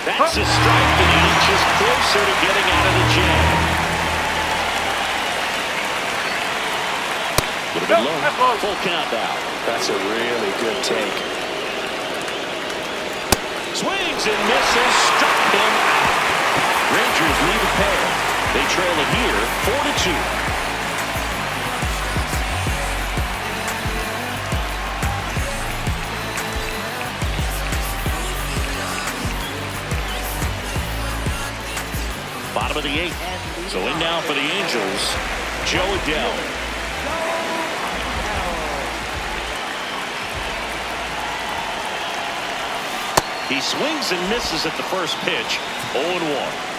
A: That's a strike, and he inches closer to getting out of the jam. A little bit low. Full count now.
B: That's a really good take.
A: Swings and misses. Struck him out. Rangers lead a pair. They trail it here, 4-2. Bottom of the 8th. So in now for the Angels, Joe Adell. He swings and misses at the first pitch, 0-1.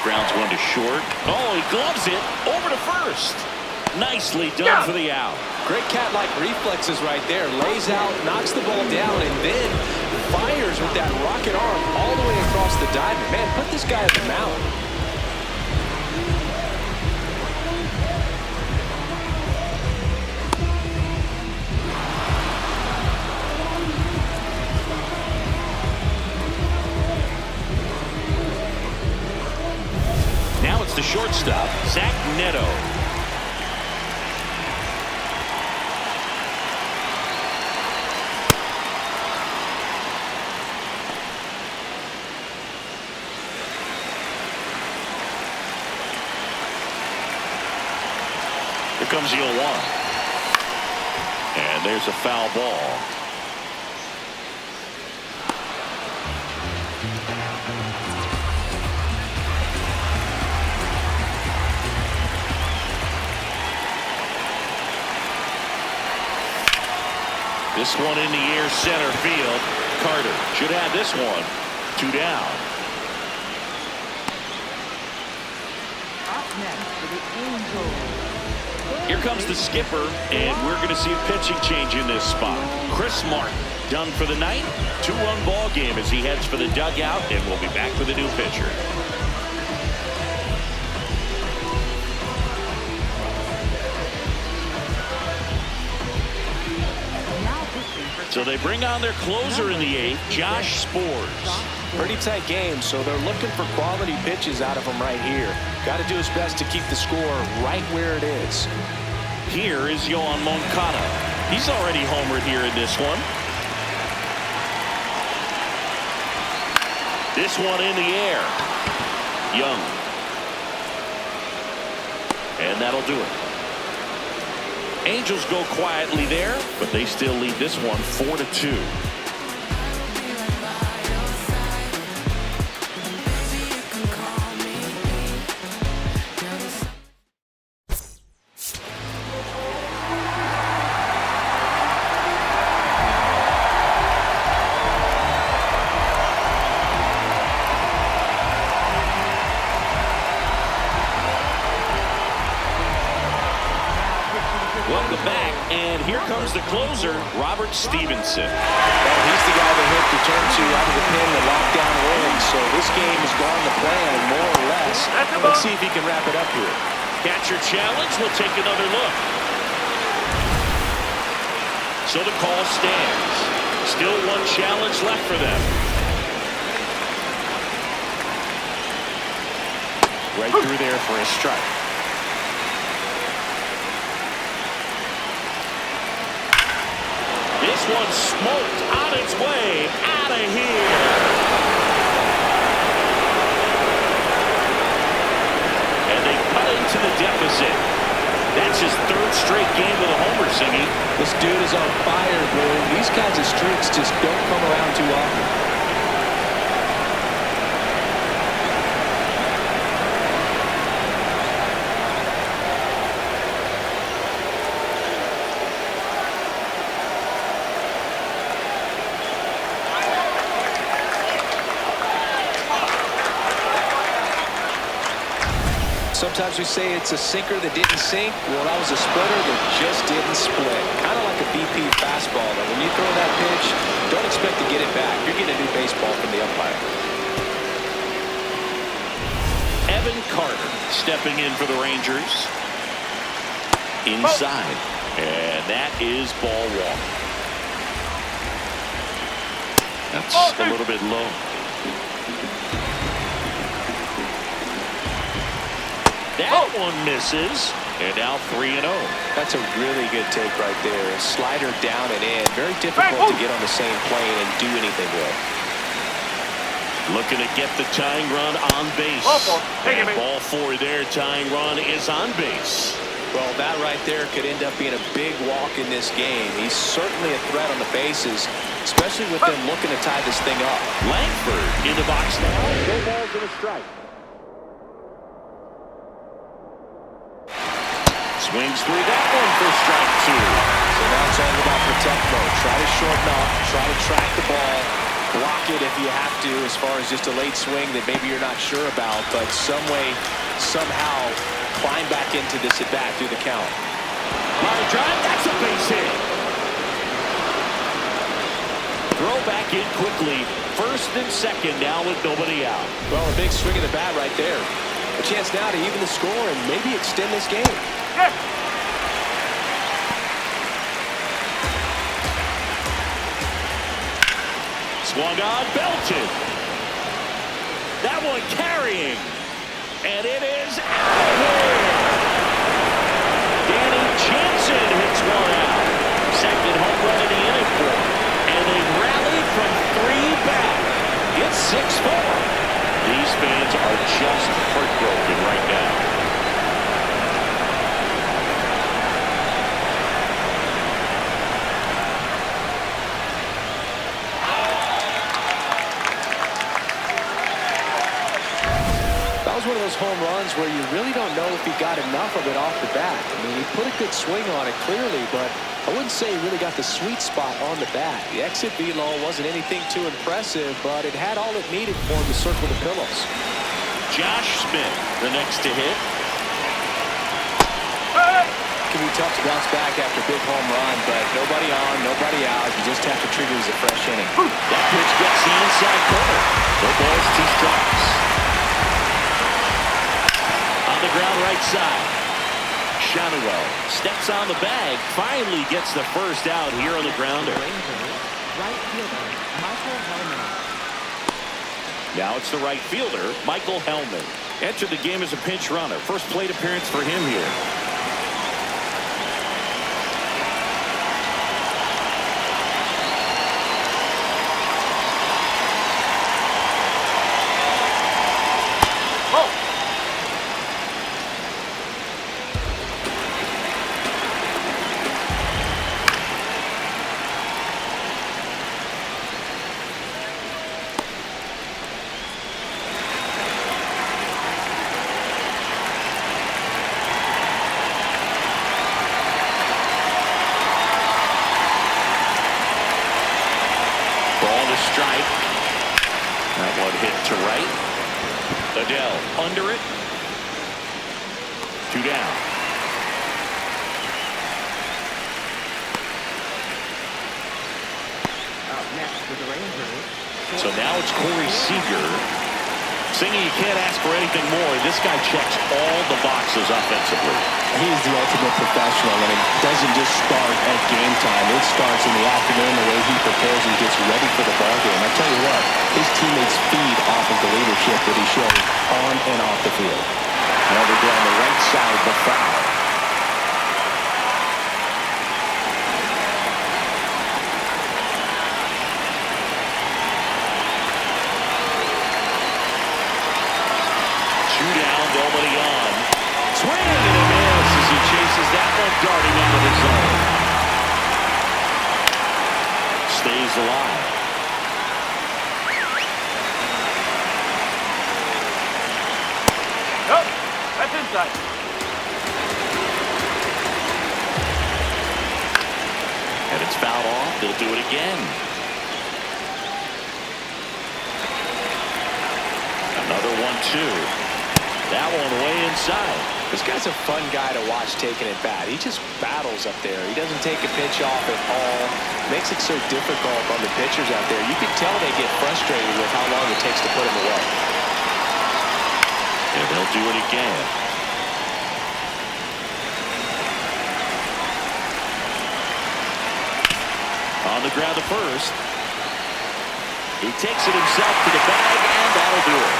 A: Grounds one to short. Oh, he gloves it over to first. Nicely done for the out.
B: Great cat-like reflexes right there. Lays out, knocks the ball down, and then fires with that rocket arm all the way across the diamond. Man, put this guy at the mound.
A: Now it's the shortstop, Zach Neto. Here comes the 0-1. And there's a foul ball. This one in the air, center field. Carter should have this one. 2 down.
C: Up next for the Angels.
A: Here comes the skipper, and we're going to see a pitching change in this spot. Chris Martin done for the night. 2-1 ball game as he heads for the dugout, and we'll be back with a new pitcher. So they bring on their closer in the 8th, Josh Sborz.
B: Pretty tight game, so they're looking for quality pitches out of him right here. Got to do his best to keep the score right where it is.
A: Here is Yoan Moncada. He's already homered here in this one. This one in the air. Young. And that'll do it. Angels go quietly there, but they still lead this one 4-2. Welcome back, and here comes the closer, Robert Stevenson.
B: Well, he's the guy they hope to turn to out of the pen to lock down early, so this game has gone to plan more or less. pass. Let's see if he can wrap it up here.
A: Catcher challenge. We'll take another look. So the call stands. Still one challenge left for them. Right through there for a strike. This one smoked on its way out of here. And they cut into the deficit. That's his third straight game with a homer, Singy.
B: This dude is on fire, Boone. These kinds of streaks just don't come around too often. Sometimes we say it's a sinker that didn't sink. Well, that was a splitter that just didn't split. Kind of like a BP fastball. But when you throw that pitch, don't expect to get it back. You're getting a new baseball from the umpire.
A: Evan Carter stepping in for the Rangers. Inside. And that is ball one. That's a little bit low. That one misses, and now 3-0.
B: That's a really good take right there. A slider down and in. Very difficult to get on the same plane and do anything with.
A: Looking to get the tying run on base. And ball four there. Tying run is on base.
B: Well, that right there could end up being a big walk in this game. He's certainly a threat on the bases, especially with them looking to tie this thing up.
A: Langford in the box now. No balls and a strike. Swings through that one for strike two.
B: So now it's all about protect mode. Try to shorten up, try to track the ball, block it if you have to as far as just a late swing that maybe you're not sure about, but some way, somehow climb back into this at bat through the count.
A: Line drive, that's a base hit. Throw back in quickly. First and second now with nobody out.
B: Well, a big swing of the bat right there. A chance now to even the score and maybe extend this game.
A: Swung on, belted. That one carrying. And it is out of here. Danny Jansen hits one out. Second home run in the inning for him. And they rallied from three back. It's 6-4. These fans are just heartbroken right now.
B: One of those home runs where you really don't know if he got enough of it off the bat. I mean, he put a good swing on it clearly, but I wouldn't say he really got the sweet spot on the bat. The exit velo wasn't anything too impressive, but it had all it needed for him to circle the pillows.
A: Josh Smith, the next to hit.
B: It can be tough to bounce back after a big home run, but nobody on, nobody out. You just have to treat it as a fresh inning.
A: That pitch gets the inside corner. No balls, 2 strikes. The ground right side. Shanuel steps on the bag, finally gets the first out here on the grounder.
C: Right fielder, Michael Hellman.
A: Now it's the right fielder, Michael Hellman. Entered the game as a pinch runner. First plate appearance for him here. Strike. That one hit to right. Adele under it. 2 down.
C: Up next for the Rangers.
A: So now it's Corey Seager. Singing, you can't ask for anything more. This guy checks all the boxes offensively.
B: He is the ultimate professional, and it doesn't just start at game time. It starts in the afternoon, the way he prepares and gets ready for the ball game. I tell you what, his teammates feed off of the leadership that he shows on and off the field.
A: Over down the right side, the foul. Two down, nobody on. Swing and a miss as he chases that one darting out of the zone. Stays alive.
D: Nope. That's inside.
A: And it's fouled off. They'll do it again. Another 1-2. That one way inside.
B: This guy's a fun guy to watch taking it bat. He just battles up there. He doesn't take a pitch off at all. Makes it so difficult on the pitchers out there. You can tell they get frustrated with how long it takes to put him away.
A: And they'll do it again. On the ground to first. He takes it himself to the bag, and that'll do it.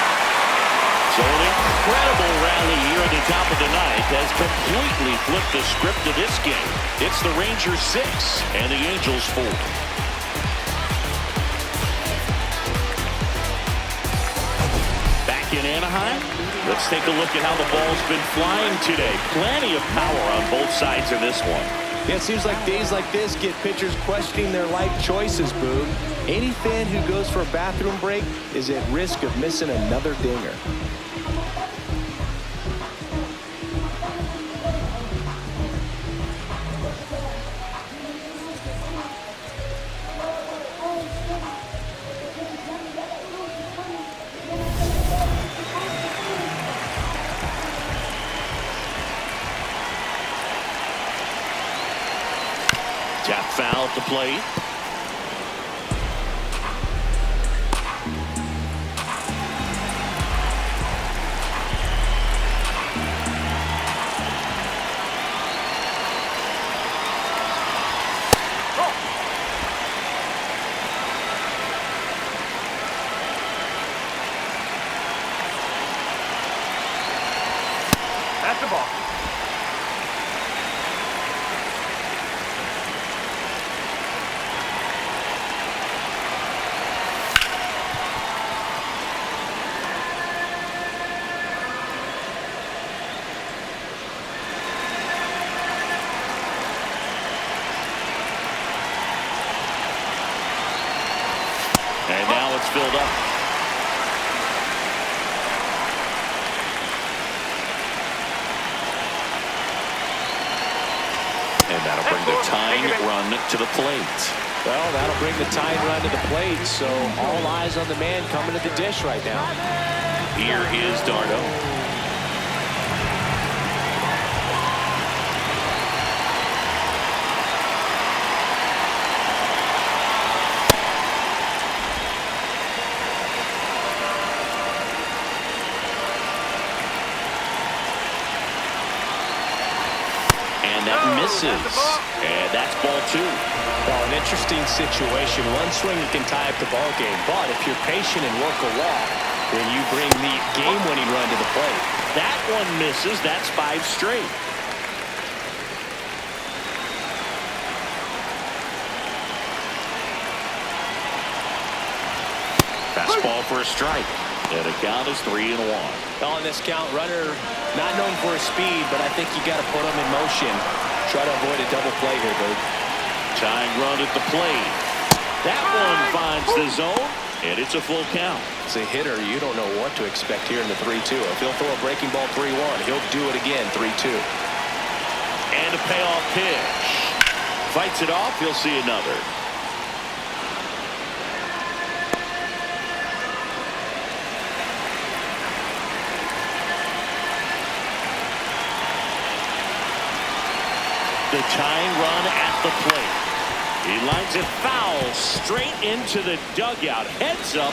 A: So an incredible rally here at the top of the ninth has completely flipped the script of this game. It's the Rangers 6 and the Angels 4. Back in Anaheim, let's take a look at how the ball's been flying today. Plenty of power on both sides of this one.
B: Yeah, it seems like days like this get pitchers questioning their life choices, Boog. Any fan who goes for a bathroom break is at risk of missing another dinger.
A: Tap foul at the plate.
D: That's the ball.
A: And now it's filled up. And that'll bring the tying run to the plate.
B: Well, that'll bring the tying run to the plate, so all eyes on the man coming to the dish right now.
A: Here is Darno. And that misses. And that's ball two.
B: Well, an interesting situation. One swing you can tie up the ball game, but if you're patient and work a walk, then you bring the game-winning run to the plate.
A: That one misses. That's 5 straight. Fastball for a strike. And the count is 3-1.
B: Well, on this count, runner not known for his speed, but I think you got to put him in motion. Try to avoid a double play here, Bert.
A: Tying run at the plate. That one finds the zone, and it's a full count.
B: As a hitter, you don't know what to expect here in the 3-2. If he'll throw a breaking ball 3-1, he'll do it again 3-2.
A: And a payoff pitch. Fights it off. He'll see another. The tying run at the plate. He lines it foul straight into the dugout. Heads up.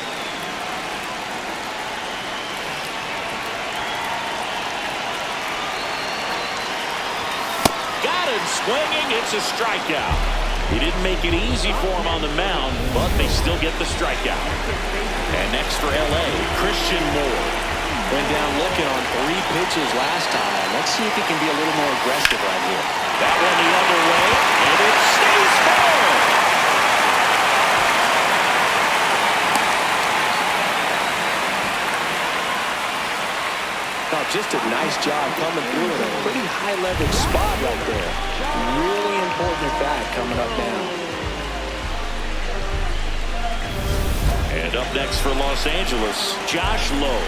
A: Got him swinging. It's a strikeout. He didn't make it easy for him on the mound, but they still get the strikeout. And next for L.A., Christian Moore.
B: Went down looking on 3 pitches last time. Let's see if he can be a little more aggressive right here.
A: That one the other way, and it stays foul.
B: No, just a nice job coming through in a pretty high leverage spot right there. Really important at bat coming up now.
A: And up next for Los Angeles, Josh Lowe.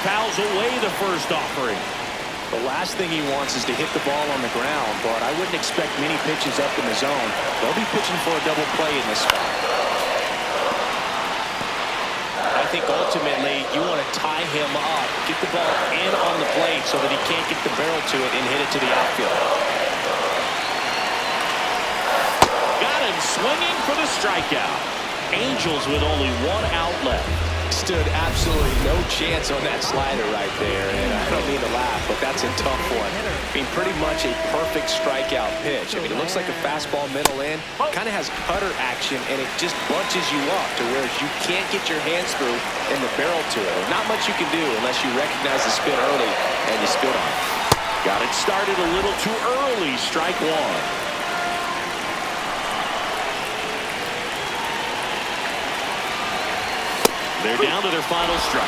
A: Fouls away the first offering.
B: The last thing he wants is to hit the ball on the ground, but I wouldn't expect many pitches up in the zone. They'll be pitching for a double play in this spot. I think ultimately you want to tie him up, get the ball in on the plate so that he can't get the barrel to it and hit it to the outfield.
A: Got him swinging for the strikeout. Angels with only 1 out left.
B: Stood absolutely no chance on that slider right there, and I don't mean to laugh, but that's a tough one. I mean, pretty much a perfect strikeout pitch. I mean, it looks like a fastball middle in, kind of has cutter action, and it just bunches you up to where you can't get your hands through and the barrel to it. There's not much you can do unless you recognize the spin early and you spit on it.
A: Got it started a little too early. Strike 1. They're down to their final strike.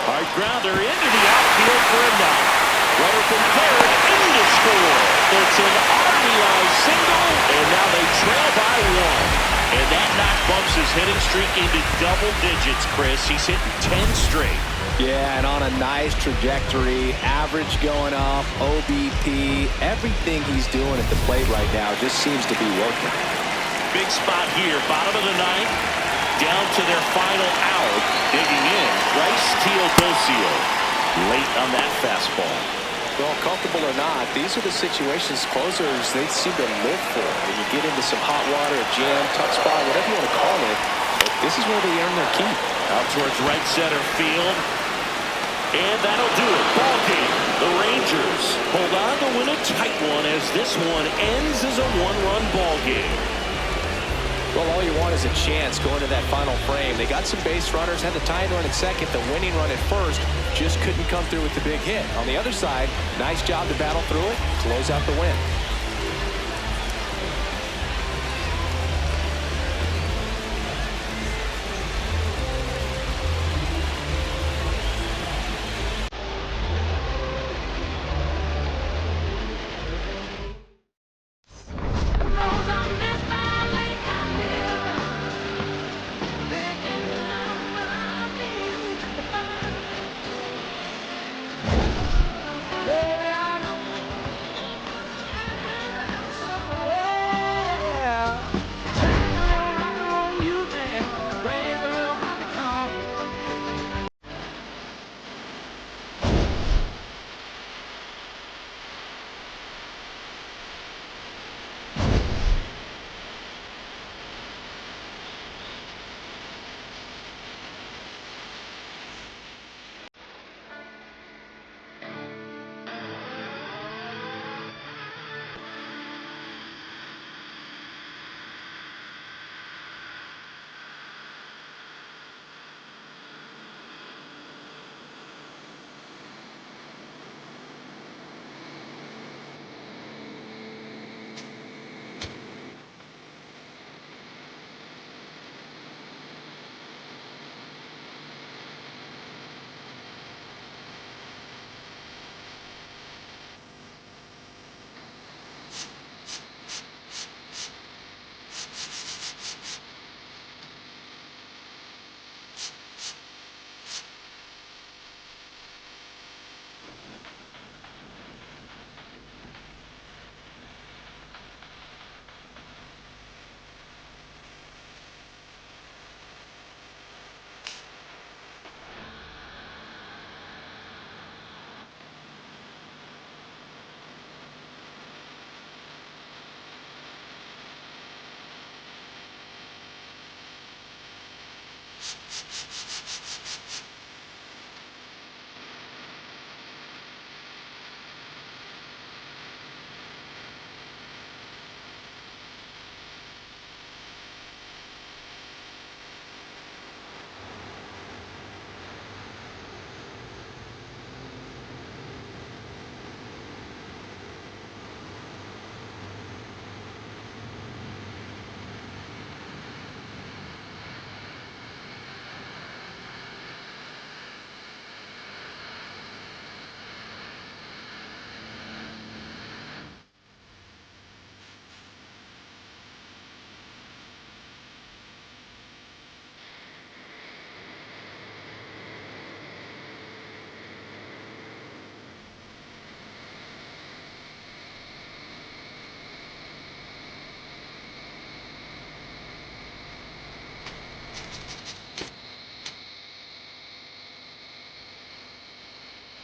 A: Hard grounder into the outfield for a knock. Runner from third in to score. It's an RBI single, and now they trail by 1. And that knock bumps his hitting streak into double digits, Chris. He's hitting 10 straight.
B: Yeah, and on a nice trajectory, average going up, OBP, everything he's doing at the plate right now just seems to be working.
A: Big spot here, bottom of the 9th, down to their final out. Digging in, Bryce Teodosio, late on that fastball.
B: Well, comfortable or not, these are the situations closers they seem to live for. When you get into some hot water, a jam, tough spot, whatever you want to call it, this is where they earn their keep.
A: Out towards right center field. And that'll do it. Ball game. The Rangers hold on to win a tight one as this one ends as a 1-run ball game.
B: Well, all you want is a chance going to that final frame. They got some base runners, had the tying run at second, the winning run at first, just couldn't come through with the big hit. On the other side, nice job to battle through it, close out the win.